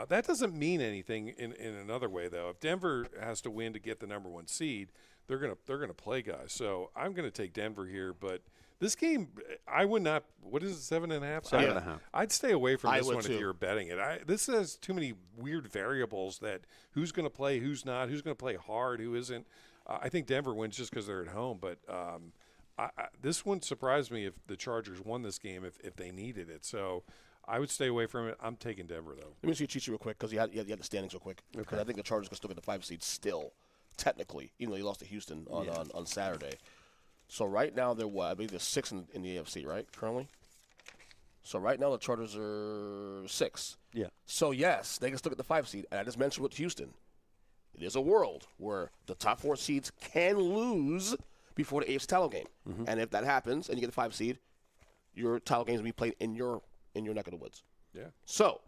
That doesn't mean anything in another way, though. If Denver has to win to get the number 1 seed, they're gonna play guys. So I'm gonna take Denver here, but this game, I would not. What is it, 7.5? 7.5. I'd stay away from this would one too. if you're betting it. This has too many weird variables that who's going to play, who's not, who's going to play hard, who isn't. I think Denver wins just because they're at home, but this one surprised me if the Chargers won this game if they needed it. So I would stay away from it. I'm taking Denver, though. Let me see you cheat you real quick because you had the standings real quick. Okay. I think the Chargers can still get the 5 seed still, technically, even though you lost to Houston on Saturday. So right now they're what? I believe they're 6 in the AFC, right? Currently. So right now the Chargers are 6. Yeah. So yes, they can still get the 5 seed. And I just mentioned with Houston, it is a world where the top 4 seeds can lose before the AFC title game. And if that happens and you get the 5 seed, your title games will be played in your neck of the woods. Yeah. So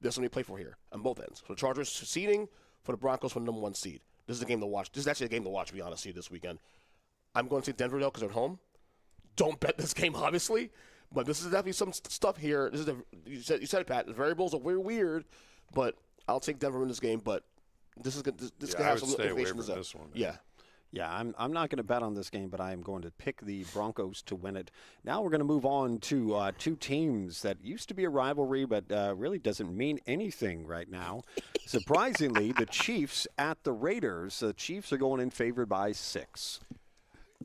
this is what we play for here on both ends. So the Chargers seeding for the Broncos for the number 1 seed. This is a game to watch. This is actually a game to watch, to be honest with you, this weekend. I'm going to take Denver, though, because they're at home. Don't bet this game, obviously. But this is definitely some stuff here. This is you said it, Pat. The variables are very weird, but I'll take Denver in this game. But this is this could have some information. This one. Yeah. Yeah, I'm not going to bet on this game, but I am going to pick the Broncos to win it. Now we're going to move on to 2 teams that used to be a rivalry, but really doesn't mean anything right now. Surprisingly, the Chiefs at the Raiders. The Chiefs are going in favored by 6.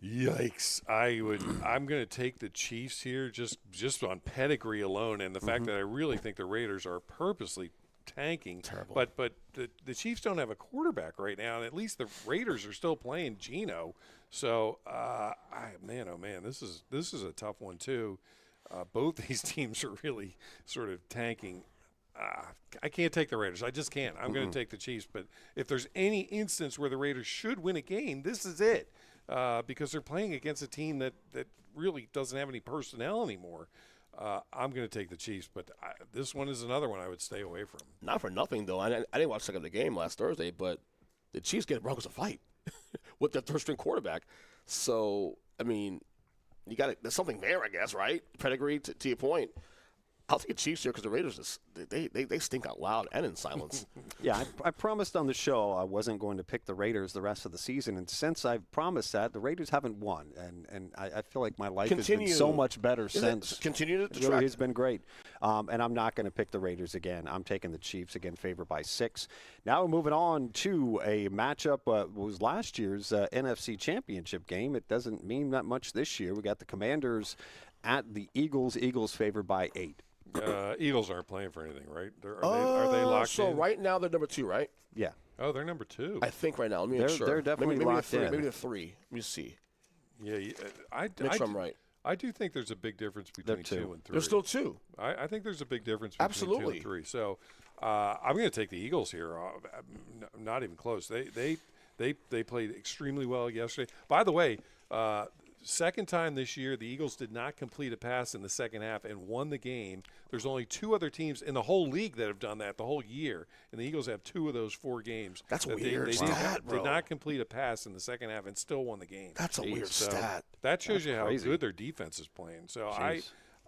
Yikes! I'm going to take the Chiefs here just on pedigree alone, and the fact that I really think the Raiders are purposely tanking. Terrible. But the Chiefs don't have a quarterback right now, and at least the Raiders are still playing Geno. So, man, oh man, this is a tough one too. Both these teams are really sort of tanking. I can't take the Raiders. I just can't. I'm going to take the Chiefs. But if there's any instance where the Raiders should win a game, this is it. Because they're playing against a team that really doesn't have any personnel anymore. I'm going to take the Chiefs, but this one is another one I would stay away from. Not for nothing, though. I didn't watch the game last Thursday, but the Chiefs get the Broncos a fight with their third-string quarterback. So, I mean, there's something there, I guess, right? Pedigree, to your point. I'll take the Chiefs here because the Raiders, they stink out loud and in silence. Yeah, I promised on the show I wasn't going to pick the Raiders the rest of the season, and since I've promised that, the Raiders haven't won, and I feel like my life has been so much better since. Continue to It really has been great, and I'm not going to pick the Raiders again. I'm taking the Chiefs again, favored by 6. Now we're moving on to a matchup. Was last year's NFC Championship game. It doesn't mean that much this year. We got the Commanders at the Eagles. Eagles favored by 8. Eagles aren't playing for anything, right? Are they locked in? So right now they're number 2, right? Yeah. Oh, they're number 2. I think right now. Let me make sure. They're definitely maybe locked in. Maybe they're 3. Let me see. Yeah, Make sure I'm right. I do think there's a big difference between 2 and 3. They're still 2. I think there's a big difference between 2 and 3. So I'm going to take the Eagles here. Not even close. They played extremely well yesterday. By the way, second time this year, the Eagles did not complete a pass in the second half and won the game. There's only 2 other teams in the whole league that have done that the whole year, and the Eagles have 2 of those 4 games. That's that weird. They stat, did not complete a pass in the second half and still won the game. That's a weird stat. That shows you how crazy. good their defense is playing. So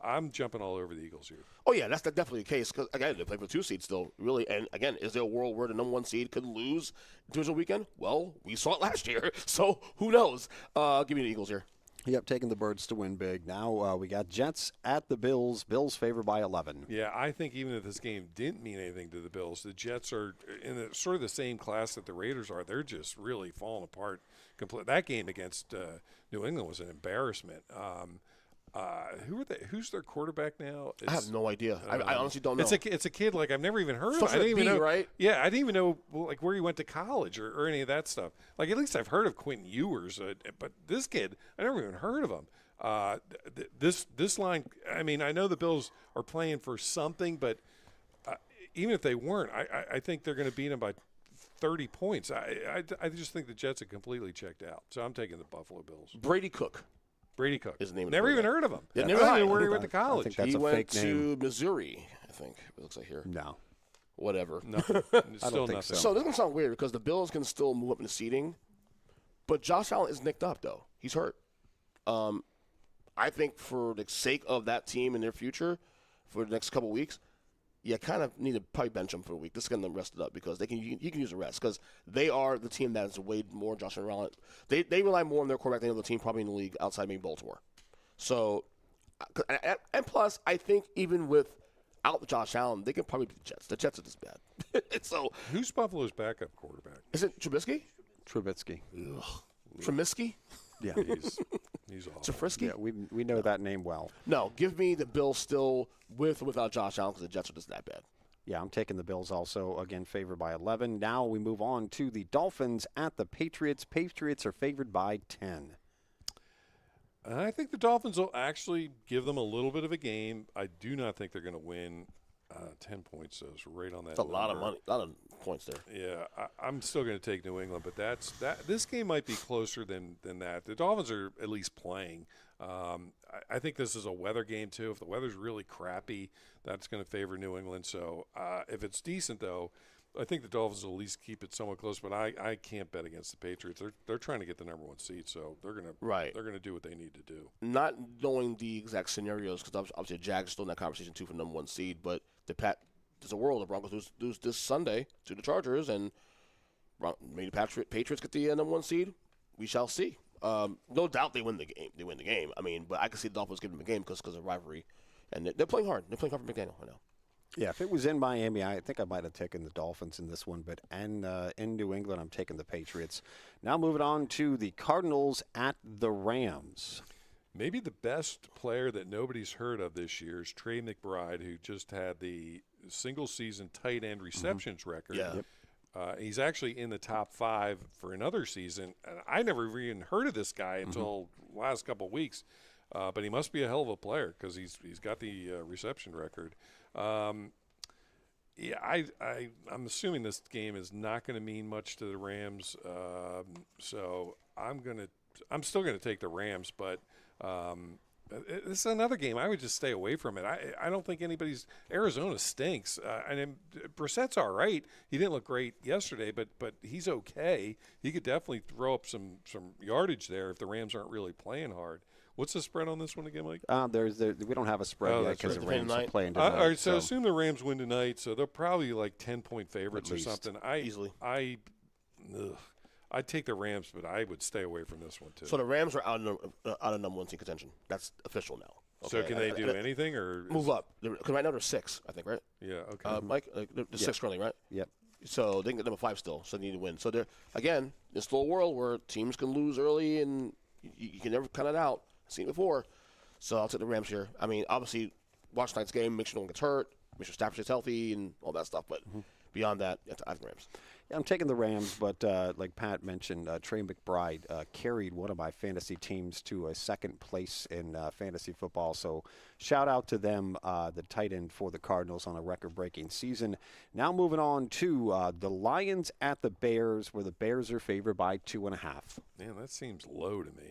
I'm jumping all over the Eagles here. Oh, yeah, that's definitely the case. Because, again, they play for the 2 seed still, really. And, again, is there a world where the number 1 seed could lose divisional weekend? Well, we saw it last year, so who knows? Give me the Eagles here. Yep, taking the Birds to win big. Now we got Jets at the Bills. Bills favored by 11. Yeah, I think even if this game didn't mean anything to the Bills, the Jets are in sort of the same class that the Raiders are. They're just really falling apart. That game against New England was an embarrassment. Who's their quarterback now? I have no idea. I honestly don't know. It's a kid like I've never even heard of. Starts I with didn't a even B, know. right? Yeah, I didn't even know like where he went to college or any of that stuff. Like at least I've heard of Quentin Ewers, but this kid I never even heard of him. This line. I mean, I know the Bills are playing for something, but even if they weren't, I think they're going to beat them by 30 points. I just think the Jets have completely checked out. So I'm taking the Buffalo Bills. Brady Cook. Brady Cook. His name is never Brady. even heard of him. Yeah, I never don't heard even of where him. he went to college. I think that's He a went fake to name. Missouri, I think it looks like here. No. Whatever. Nothing. It's I still don't think nothing. So this is gonna sound weird because the Bills can still move up in the seeding, but Josh Allen is nicked up though. He's hurt. I think for the sake of that team and their future, for the next couple of weeks, you kind of need to probably bench him for a week. This is getting them rested up because you can use a rest because they are the team that is way more Josh Allen. They rely more on their quarterback than any other team probably in the league outside maybe Baltimore. So, and plus, I think even without Josh Allen, they can probably beat the Jets. The Jets are just bad. So, Who's Buffalo's backup quarterback? is it Trubisky? Trubisky. Trubisky? Yeah. He's awesome. Trubisky? Yeah, we know that name well. No, give me the Bills still with or without Josh Allen because the Jets are just that bad. Yeah, I'm taking the Bills also, again, favored by 11. Now we move on to the Dolphins at the Patriots. Patriots are favored by 10. I think the Dolphins will actually give them a little bit of a game. I do not think they're going to win 10 points, so it's right on that. That's a lot of money, a lot of points there. Yeah, I'm still going to take New England, but this game might be closer than that. The Dolphins are at least playing. I think this is a weather game, too. If the weather's really crappy, that's going to favor New England. So if it's decent, though, I think the Dolphins will at least keep it somewhat close, but I can't bet against the Patriots. They're trying to get the number one seed, so they're gonna do what they need to do. Not knowing the exact scenarios, because obviously the Jags are still in that conversation too for number one seed, but there's a world the Broncos lose this Sunday to the Chargers, and maybe the Patriots get the number one seed. We shall see. No doubt they win the game. They win the game. I mean, but I can see the Dolphins giving them a game because of rivalry, and they're playing hard. They're playing hard for McDaniel right now. Yeah, if it was in Miami, I think I might have taken the Dolphins in this one, but in New England, I'm taking the Patriots. Now moving on to the Cardinals at the Rams. Maybe the best player that nobody's heard of this year is Trey McBride, who just had the single-season tight end receptions record. Yeah. Yep. He's actually in the top 5 for another season. And I never even heard of this guy until last couple of weeks. But he must be a hell of a player because he's got the reception record. Yeah, I'm assuming this game is not going to mean much to the Rams. So I'm still gonna take the Rams, but this is another game. I would just stay away from it. I don't think Arizona stinks. And Brissett's all right. He didn't look great yesterday, but he's okay. He could definitely throw up some yardage there if the Rams aren't really playing hard. What's the spread on this one again, Mike? We don't have a spread yet because the Rams are playing tonight. All right, so assume the Rams win tonight, so they're probably like 10-point favorites or something. Easily. I'd take the Rams, but I would stay away from this one too. So the Rams are out of number one seed contention. That's official now. Okay. So can they do anything or move up? Because right now they're 6, I think, right? Yeah. Okay. Mike, they're 6 currently, right? Yep. So they can get number 5 still. So they need to win. So they're again, it's still a world where teams can lose early and you can never cut it out. I've seen it before. So I'll take the Rams here. I mean, obviously, watch tonight's game. Make sure no one gets hurt. Make sure Stafford stays healthy and all that stuff. But beyond that, I have the Rams. Yeah, I'm taking the Rams, but like Pat mentioned, Trey McBride carried one of my fantasy teams to a second place in fantasy football. So shout out to them, the tight end for the Cardinals on a record-breaking season. Now moving on to the Lions at the Bears, where the Bears are favored by 2.5. Man, that seems low to me.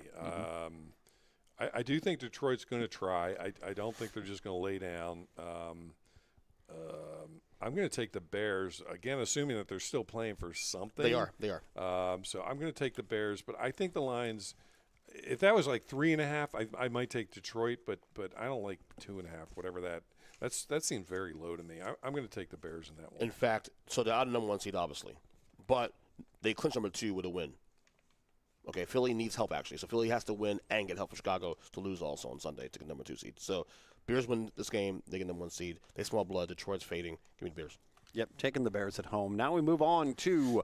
I do think Detroit's going to try. I don't think they're just going to lay down. I'm going to take the Bears, again, assuming that they're still playing for something. They are. So I'm going to take the Bears, but I think the Lions, if that was like 3.5, I might take Detroit, but I don't like 2.5, whatever that seems very low to me. I'm going to take the Bears in that one. In fact, so they're out of number one seed, obviously. But they clinch number 2 with a win. Okay, Philly needs help, actually. So Philly has to win and get help from Chicago to lose also on Sunday to get number 2 seed. So Bears win this game. They get number 1 seed. They smell blood. Detroit's fading. Give me the Bears. Yep, taking the Bears at home. Now we move on to,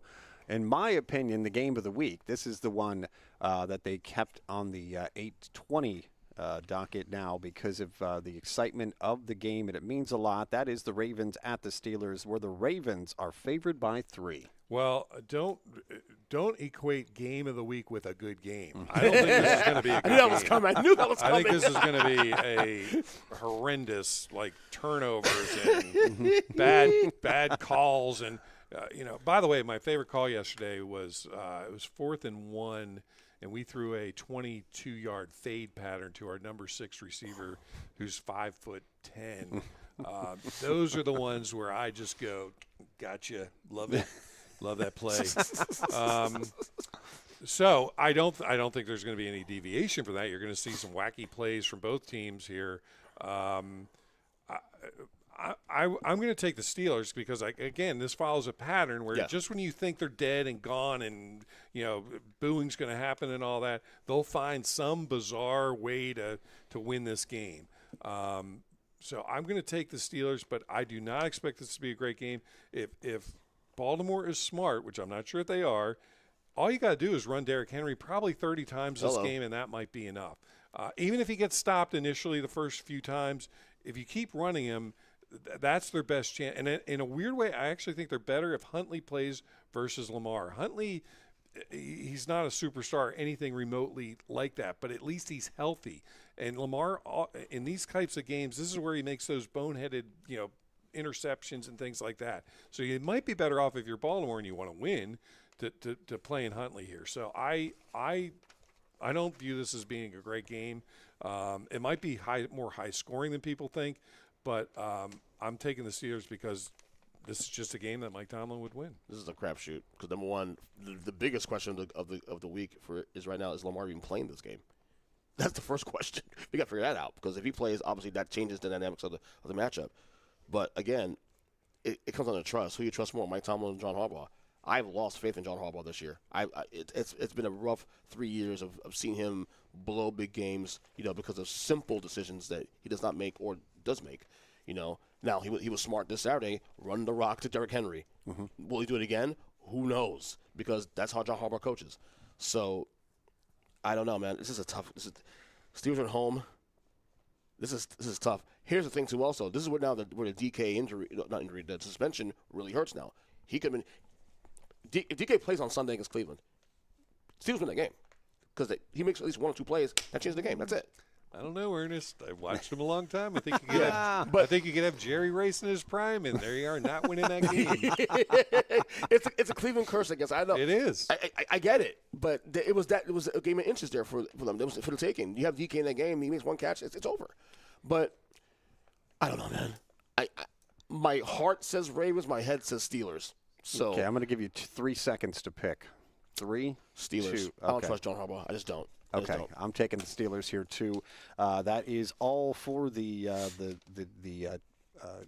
in my opinion, the game of the week. This is the one that they kept on the 8:20 docket now because of the excitement of the game, and it means a lot. That is the Ravens at the Steelers, where the Ravens are favored by 3. Well, don't equate game of the week with a good game. I don't think this is going to be a good game. I knew that was coming. I knew that was coming. I think this is going to be a horrendous, like, turnovers and bad calls. And, by the way, my favorite call yesterday was it was 4th and 1, and we threw a 22-yard fade pattern to our number 6 receiver who's 5'10". Those are the ones where I just go, gotcha, love it. Love that play. So I don't think there's going to be any deviation from that. You're going to see some wacky plays from both teams here. I'm going to take the Steelers because, again, this follows a pattern where just when you think they're dead and gone and, booing's going to happen and all that, they'll find some bizarre way to win this game. So I'm going to take the Steelers, but I do not expect this to be a great game. If Baltimore is smart, which I'm not sure if they are, all you got to do is run Derrick Henry probably 30 times this game, and that might be enough. Even if he gets stopped initially the first few times, if you keep running him, that's their best chance. And in a weird way, I actually think they're better if Huntley plays versus Lamar. Huntley, he's not a superstar or anything remotely like that, but at least he's healthy. And Lamar, in these types of games, this is where he makes those boneheaded, interceptions and things like that. So you might be better off if you're Baltimore and you want to win to play in Huntley here. So I don't view this as being a great game. It might be more high scoring than people think, but I'm taking the Steelers because this is just a game that Mike Tomlin would win. This is a crapshoot because number one, the biggest question of the week is right now is Lamar even playing this game? That's the first question. We got to figure that out because if he plays, obviously that changes the dynamics of the matchup. But again, it comes down to trust. Who you trust more, Mike Tomlin and John Harbaugh? I've lost faith in John Harbaugh this year. It's been a rough 3 years of seeing him blow big games, because of simple decisions that he does not make or does make. Now he was smart this Saturday, run the rock to Derrick Henry. Mm-hmm. Will he do it again? Who knows? Because that's how John Harbaugh coaches. So I don't know, man. This is Steelers at home. This is tough. Here's the thing too. Also, this is where the DK the suspension really hurts now. He could have been. If DK plays on Sunday against Cleveland, Steelers win that game because he makes at least 1 or 2 plays that change the game. That's it. I don't know, Ernest. I've watched him a long time. I think you could have Jerry Rice in his prime, and there you are, not winning that game. It's a Cleveland curse, I guess. I know it is. I get it, but it was a game of inches there for them. It was for the taking. You have DK in that game. He makes 1 catch. It's over. But I don't know, man. My heart says Ravens. My head says Steelers. So okay, I'm going to give you 3 seconds to pick. 3, Steelers. 2. Okay. I don't trust John Harbaugh. I just don't. Okay, I'm taking the Steelers here too. That is all for the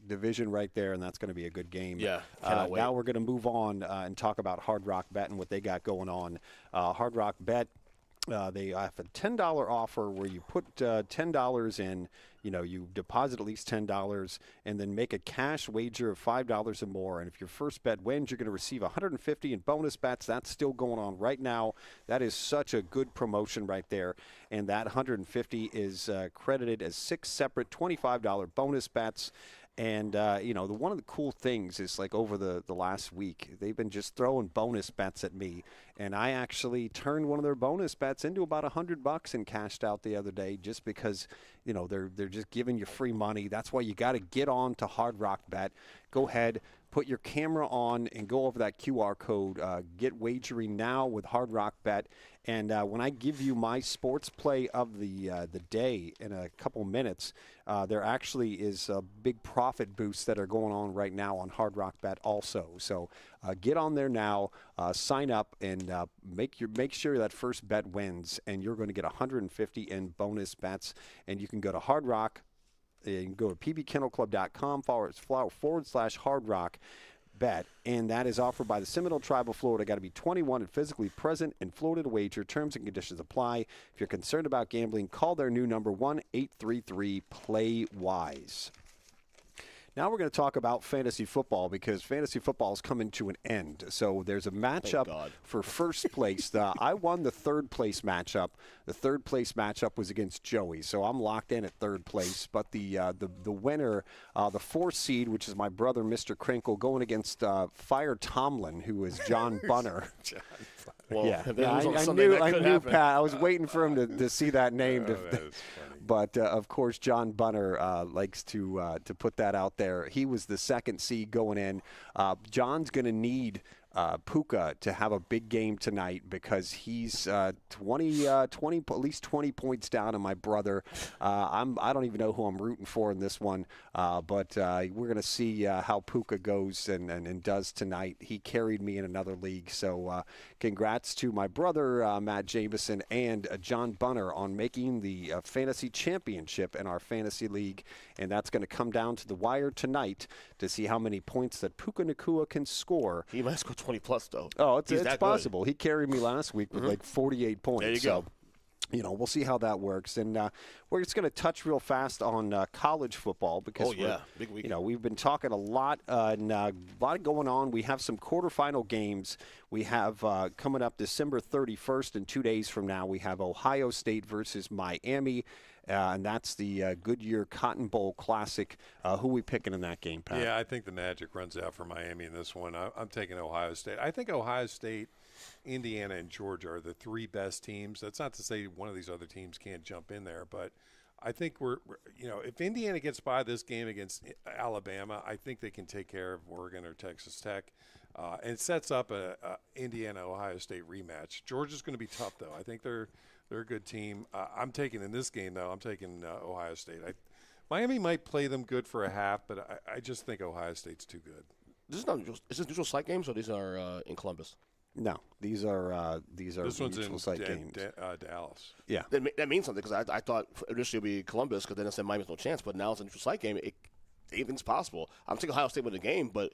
division right there, and that's going to be a good game. Yeah, now we're going to move on and talk about Hard Rock Bet and what they got going on. Hard Rock Bet, they have a $10 offer where you put $10 in. You deposit at least $10 and then make a cash wager of $5 or more. And if your first bet wins, you're going to receive $150 in bonus bets. That's still going on right now. That is such a good promotion right there. And that $150 is credited as 6 separate $25 bonus bets. And, one of the cool things is, like, over the last week, they've been just throwing bonus bets at me. And I actually turned one of their bonus bets into about $100 and cashed out the other day just because, they're just giving you free money. That's why you got to get on to Hard Rock Bet. Go ahead, put your camera on and go over that QR code. Get wagering now with Hard Rock Bet. And when I give you my sports play of the day in a couple minutes, there actually is a big profit boost that are going on right now on Hard Rock Bet also. So get on there now, sign up, and make sure that first bet wins, and you're going to get $150 in bonus bets. And you can go to Hard Rock. You can go to pbkennelclub.com/Hard Rock Bet, and that is offered by the Seminole Tribe of Florida. Got to be 21 and physically present in Florida to wager. Terms and conditions apply. If you're concerned about gambling, call their new number 1-833-PLAY-WISE. Now we're going to talk about fantasy football because fantasy football is coming to an end. So there's a matchup for first place. I won the third place matchup. The third place matchup was against Joey, so I'm locked in at third place. But the winner, the 4th seed, which is my brother, Mr. Crinkle, going against Fire Tomlin, who is John Bunner. Well, yeah, I knew Pat. I was waiting for him to see that name. But, of course, John Bunner likes to put that out there. He was the 2nd seed going in. John's going to need Puka to have a big game tonight because he's 20, at least 20 points down on my brother. I don't even know who I'm rooting for in this one, but we're going to see how Puka goes and does tonight. He carried me in another league, so congrats to my brother, Matt Jameson, and John Bunner on making the fantasy championship in our fantasy league, and that's going to come down to the wire tonight to see how many points that Puka Nacua can score. He might score 20 plus though. Oh, it's possible. He carried me last week with like 48 points. There you go. We'll see how that works. And we're just going to touch real fast on college football because big week. We've been talking a lot and a lot going on. We have some quarterfinal games. We have coming up December 31st, and 2 days from now, we have Ohio State versus Miami. And that's the Goodyear Cotton Bowl Classic. Who are we picking in that game, Pat? Yeah, I think the magic runs out for Miami in this one. I'm taking Ohio State. I think Ohio State, Indiana, and Georgia are the 3 best teams. That's not to say one of these other teams can't jump in there, but I think if Indiana gets by this game against Alabama, I think they can take care of Oregon or Texas Tech. And it sets up a Indiana-Ohio State rematch. Georgia's going to be tough, though. I think they're a good team. I'm taking in this game, though. I'm taking Ohio State. Miami might play them good for a half, but I just think Ohio State's too good. Is this neutral site games or these are in Columbus? No, these are this one's neutral in site games. Dallas. Yeah, that means something because I thought initially it would be Columbus because then I said Miami's no chance, but now it's a neutral site game. Anything's possible. I'm taking Ohio State with the game, but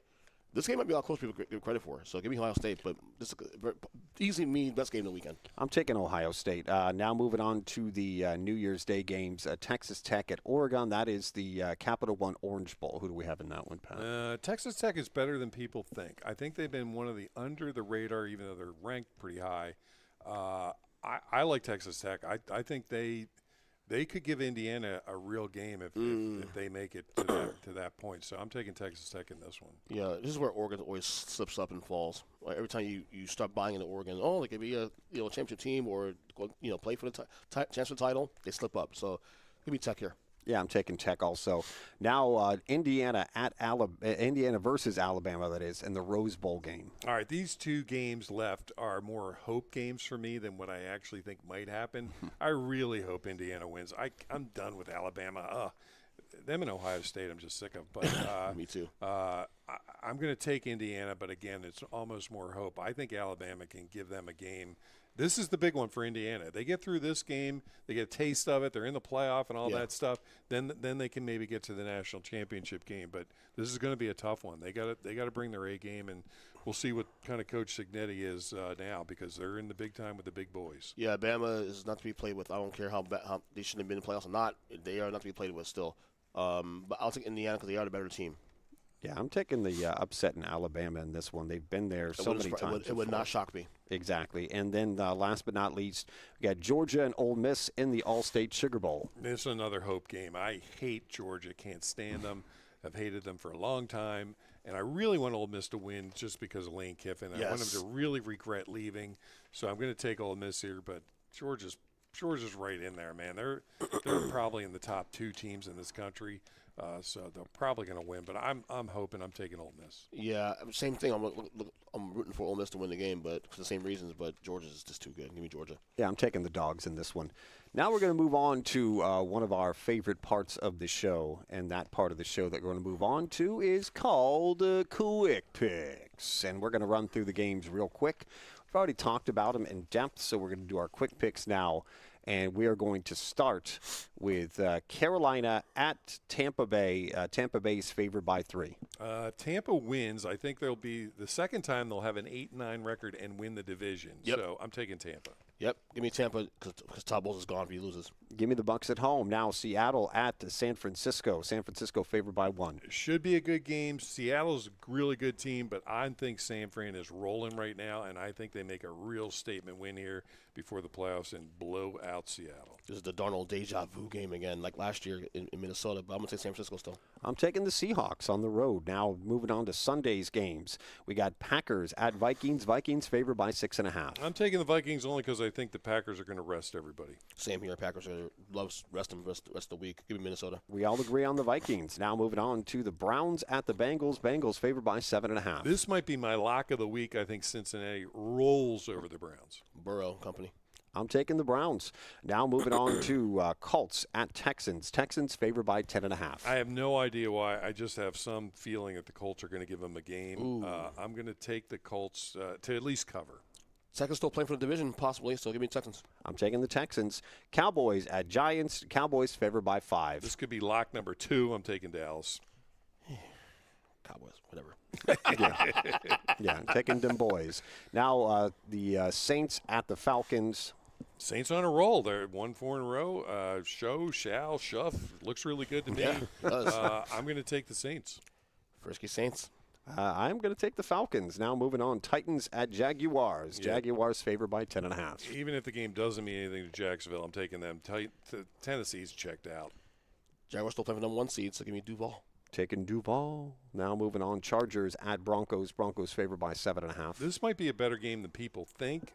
this game might be a lot closer people give credit for. So give me Ohio State, but this is easily me best game of the weekend. I'm taking Ohio State. Now moving on to the New Year's Day games. Texas Tech at Oregon. That is the Capital One Orange Bowl. Who do we have in that one, Pat? Texas Tech is better than people think. I think they've been one of the under the radar, even though they're ranked pretty high. I like Texas Tech. I think they could give Indiana a real game if they make it to that point. So I'm taking Texas Tech in this one. Yeah, this is where Oregon always slips up and falls. Like every time you start buying into Oregon, they could be a championship team or play for the chance for the title. They slip up. So give me Tech here. Yeah, I'm taking Tech also. Now Indiana at Indiana versus Alabama, that is, in the Rose Bowl game. All right, these 2 games left are more hope games for me than what I actually think might happen. I really hope Indiana wins. I'm done with Alabama. Them and Ohio State I'm just sick of. But me too. I'm going to take Indiana, but again, it's almost more hope. I think Alabama can give them a game. This is the big one for Indiana. They get through this game, they get a taste of it, they're in the playoff and all that stuff. Then they can maybe get to the national championship game. But this is going to be a tough one. They got to bring their A game, and we'll see what kind of coach Signetti is now because they're in the big time with the big boys. Yeah, Bama is not to be played with. I don't care how they shouldn't have been in the playoffs or not. They are not to be played with still. But I'll take Indiana because they are the better team. Yeah, I'm taking the upset in Alabama in this one. They've been there so many times. It would not shock me. Exactly. And then last but not least, we got Georgia and Ole Miss in the All-State Sugar Bowl. This is another hope game. I hate Georgia. Can't stand them. I've hated them for a long time. And I really want Ole Miss to win just because of Lane Kiffin. I want them to really regret leaving. So I'm going to take Ole Miss here. But Georgia's right in there, man. They're probably in the top 2 teams in this country. So they're probably going to win, but I'm hoping. I'm taking Ole Miss. Yeah, same thing. I'm rooting for Ole Miss to win the game, but for the same reasons. But Georgia's just too good. Give me Georgia. Yeah, I'm taking the Dogs in this one. Now we're going to move on to one of our favorite parts of the show, and that part of the show that we're going to move on to is called Quick Picks, and we're going to run through the games real quick. We've already talked about them in depth, so we're going to do our quick picks now. And we are going to start with Carolina at Tampa Bay. Tampa Bay is favored by 3. Tampa wins. I think they'll be the second time they'll have an 8-9 record and win the division. Yep. So I'm taking Tampa. Yep, give me Tampa because Todd Bowles is gone if he loses. Give me the Bucks at home. Now Seattle at San Francisco. San Francisco favored by 1. It should be a good game. Seattle's a really good team, but I think San Fran is rolling right now, and I think they make a real statement win here before the playoffs and blow out Seattle. This is the Darnold deja vu game again, like last year in Minnesota, but I'm going to take San Francisco still. I'm taking the Seahawks on the road. Now moving on to Sunday's games. We got Packers at Vikings. Vikings favored by 6.5. I'm taking the Vikings only because I think the Packers are going to rest everybody. Same here. Packers are going to love rest of the week. Give me Minnesota. We all agree on the Vikings. Now moving on to the Browns at the Bengals. Bengals favored by 7.5. This might be my lock of the week. I think Cincinnati rolls over the Browns. Burrow company. I'm taking the Browns. Now moving on to Colts at Texans. Texans favored by 10.5. I have no idea why. I just have some feeling that the Colts are going to give them a game. I'm going to take the Colts to at least cover. Texans still playing for the division, possibly, so give me Texans. I'm taking the Texans. Cowboys at Giants. Cowboys favored by 5. This could be lock number 2. I'm taking Dallas. Cowboys, whatever. Yeah, I'm taking them boys. Now the Saints at the Falcons. Saints on a roll. They're 1-4 in a row. Shuff. Looks really good to me. Yeah, it does. I'm going to take the Saints. Frisky Saints. I'm going to take the Falcons. Now moving on, Titans at Jaguars. Yeah. Jaguars favored by 10.5. Even if the game doesn't mean anything to Jacksonville, I'm taking them. Tennessee's checked out. Jaguars still playing for number 1 seed, so give me Duval. Taking Duval. Now moving on, Chargers at Broncos. Broncos favored by 7.5. This might be a better game than people think.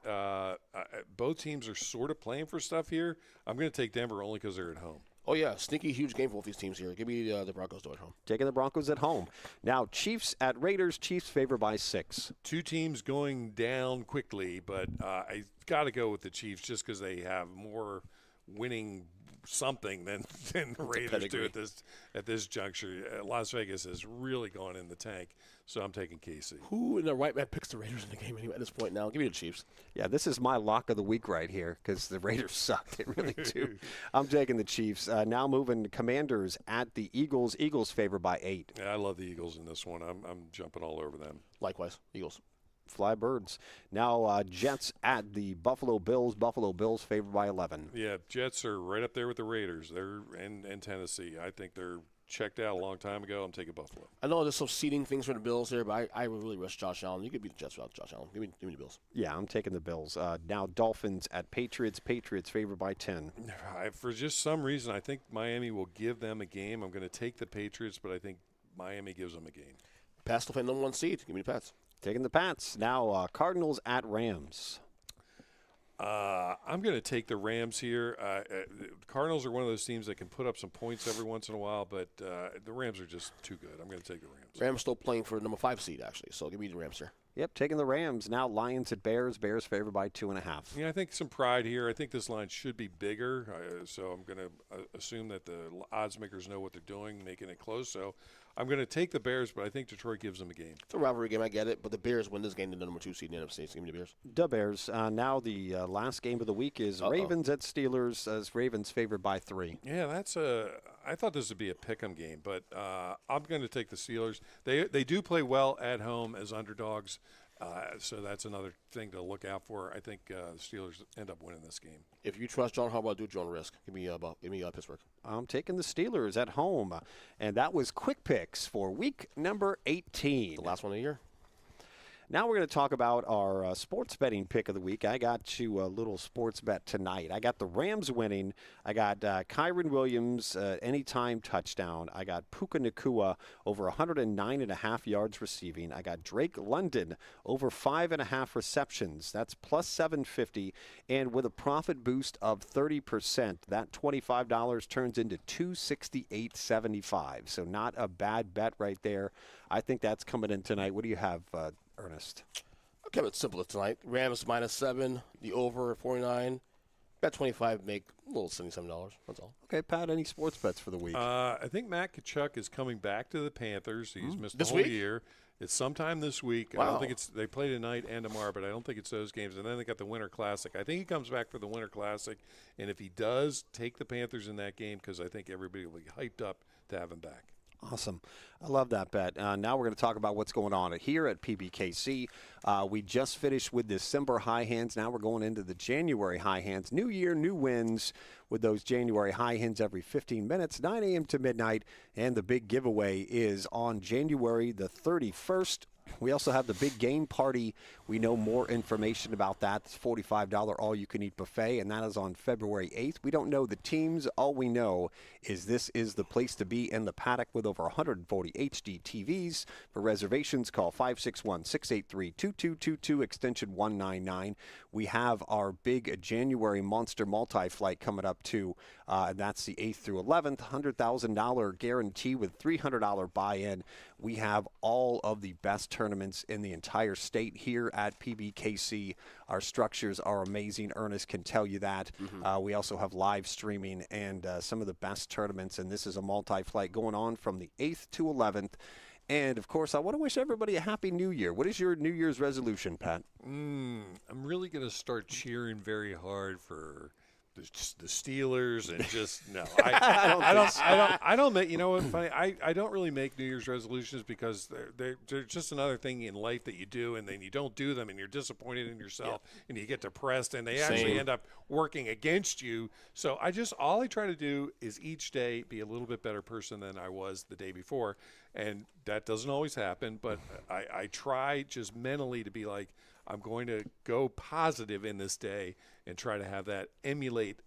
Both teams are sort of playing for stuff here. I'm going to take Denver only because they're at home. Oh, yeah, sneaky, huge game for both these teams here. Give me the Broncos though at home. Taking the Broncos at home. Now Chiefs at Raiders. Chiefs favored by 6. Two teams going down quickly, but I got to go with the Chiefs just because they have more winning something than the Raiders do at this juncture. Las Vegas has really gone in the tank, so I'm taking KC. Who in the right man picks the Raiders in the game anyway at this point now? Give me the Chiefs. Yeah, this is my lock of the week right here because the Raiders suck. They really do. I'm taking the Chiefs. Now moving Commanders at the Eagles. Eagles favored by 8. Yeah, I love the Eagles in this one. I'm jumping all over them. Likewise, Eagles. Fly birds. Now Jets at the Buffalo Bills. Buffalo Bills favored by 11. Yeah, Jets are right up there with the Raiders. They're and Tennessee. I think they're checked out a long time ago. I'm taking Buffalo. I know there's some seeding things for the Bills here, but I would really rush Josh Allen. You could beat the Jets without Josh Allen. Give me the Bills. Yeah, I'm taking the Bills. Now Dolphins at Patriots. Patriots favored by 10. For just some reason, I think Miami will give them a game. I'm going to take the Patriots, but I think Miami gives them a game. Pats still playing number 1 seed. Give me the Pats. Taking the Pats. Now Cardinals at Rams. I'm going to take the Rams here. Cardinals are one of those teams that can put up some points every once in a while, but the Rams are just too good. I'm going to take the Rams. Rams still playing for number 5 seed, actually, so give me the Rams here. Yep, taking the Rams. Now Lions at Bears. Bears favored by 2.5. Yeah, I think some pride here. I think this line should be bigger, so I'm going to assume that the odds makers know what they're doing, making it close. So I'm going to take the Bears, but I think Detroit gives them a game. It's a rivalry game, I get it, but the Bears win this game to the number 2 seed in the NFC. So give me the Bears. The Bears. Now the last game of the week is Ravens at Steelers. As Ravens favored by 3. Yeah, I thought this would be a pick'em game, but I'm going to take the Steelers. They do play well at home as underdogs, so that's another thing to look out for. I think the Steelers end up winning this game. If you trust John Harbaugh, do it your own risk. Give me Pittsburgh. I'm taking the Steelers at home. And that was Quick Picks for week number 18. The last one of the year. Now we're going to talk about our sports betting pick of the week. I got you a little sports bet tonight. I got the Rams winning. I got Kyron Williams anytime touchdown. I got Puka Nacua over 109.5 yards receiving. I got Drake London over 5.5 receptions. That's plus 750. And with a profit boost of 30%, that $25 turns into $268.75. So not a bad bet right there. I think that's coming in tonight. What do you have, Earnest? I'll keep it simple tonight. Rams -7, the over 49. Bet 25, make a little $77. That's all. Okay, Pat, any sports bets for the week? I think Matt Kachuk is coming back to the Panthers. He's missed the This whole week? year. It's sometime this week. Wow. I don't think they play tonight and tomorrow, but I don't think it's those games. And then they got the Winter Classic. I think he comes back for the Winter Classic, and if he does, take the Panthers in that game because I think everybody will be hyped up to have him back. Awesome. I love that bet. Now we're going to talk about what's going on here at PBKC. We just finished with December high hands. Now we're going into the January high hands. New year, new wins with those January high hands every 15 minutes, 9 a.m. to midnight. And the big giveaway is on January the 31st. We also have the big game party. We know more information about that. It's $45 all-you-can-eat buffet, and that is on February 8th. We don't know the teams. All we know is this is the place to be in the paddock with over 140 HD TVs. For reservations, call 561-683-2222, extension 199. We have our big January Monster Multi-Flight coming up, too. And that's the 8th through 11th, $100,000 guarantee with $300 buy-in. We have all of the best tournaments in the entire state here at PBKC. Our structures are amazing. Earnest can tell you that. We also have live streaming and some of the best tournaments, and this is a multi-flight going on from the 8th to 11th. And, of course, I want to wish everybody a Happy New Year. What is your New Year's resolution, Pat? I'm really going to start cheering very hard for the Steelers and just no. I don't make, you know what, funny, I don't really make New Year's resolutions because they're just another thing in life that you do, and then you don't do them and you're disappointed in yourself and you get depressed and they actually end up working against you. So all I try to do is each day be a little bit better person than I was the day before, and that doesn't always happen, but I try just mentally to be like, I'm going to go positive in this day and try to have that emulate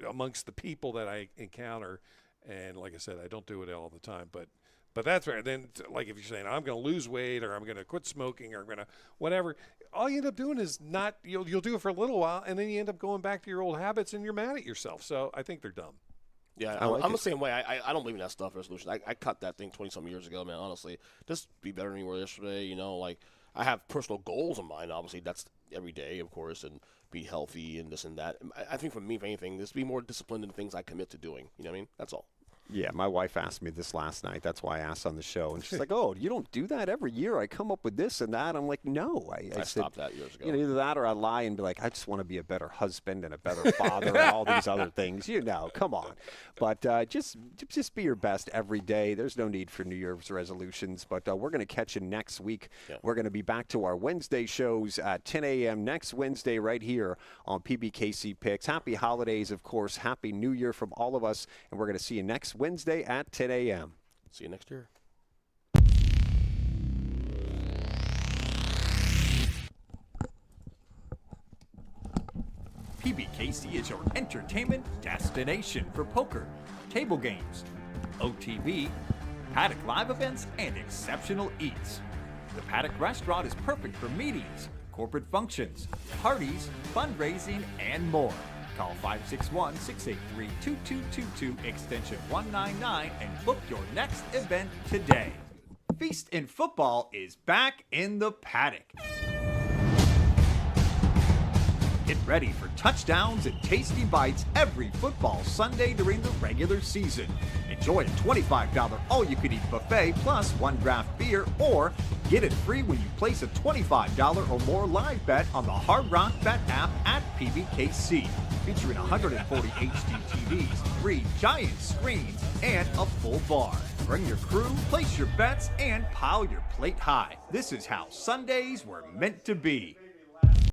amongst the people that I encounter. And like I said, I don't do it all the time, but that's right. Then, like if you're saying I'm going to lose weight or I'm going to quit smoking or I'm going to whatever, all you end up doing is not you'll do it for a little while and then you end up going back to your old habits and you're mad at yourself. So I think they're dumb. Yeah, I'm the same way. I don't believe in that stuff, resolution. I cut that thing 20-some years ago, man, honestly. Just be better than you were yesterday, you know, like I have personal goals in mind, obviously. That's every day, of course, and be healthy and this and that. I think for me, if anything, just be more disciplined in the things I commit to doing. You know what I mean? That's all. Yeah, my wife asked me this last night. That's why I asked on the show. And she's like, oh, you don't do that every year? I come up with this and that. I'm like, no. I said, stopped that years ago. You know, either that or I lie and be like, I just want to be a better husband and a better father and all these other things. You know, come on. But just be your best every day. There's no need for New Year's resolutions. But we're going to catch you next week. Yeah. We're going to be back to our Wednesday shows at 10 a.m. next Wednesday right here on PBKC Picks. Happy holidays, of course. Happy New Year from all of us. And we're going to see you next Wednesday at 10 a.m. See you next year. PBKC is your entertainment destination for poker, table games, OTB, Paddock live events, and exceptional eats. The Paddock restaurant is perfect for meetings, corporate functions, parties, fundraising, and more. Call 561-683-2222, extension 199, and book your next event today. Feast in Football is back in the paddock. Get ready for touchdowns and tasty bites every football Sunday during the regular season. Enjoy a $25 all-you-can-eat buffet plus one draft beer, or get it free when you place a $25 or more live bet on the Hard Rock Bet app at PBKC. Featuring 140 HD TVs, 3 giant screens, and a full bar. Bring your crew, place your bets, and pile your plate high. This is how Sundays were meant to be.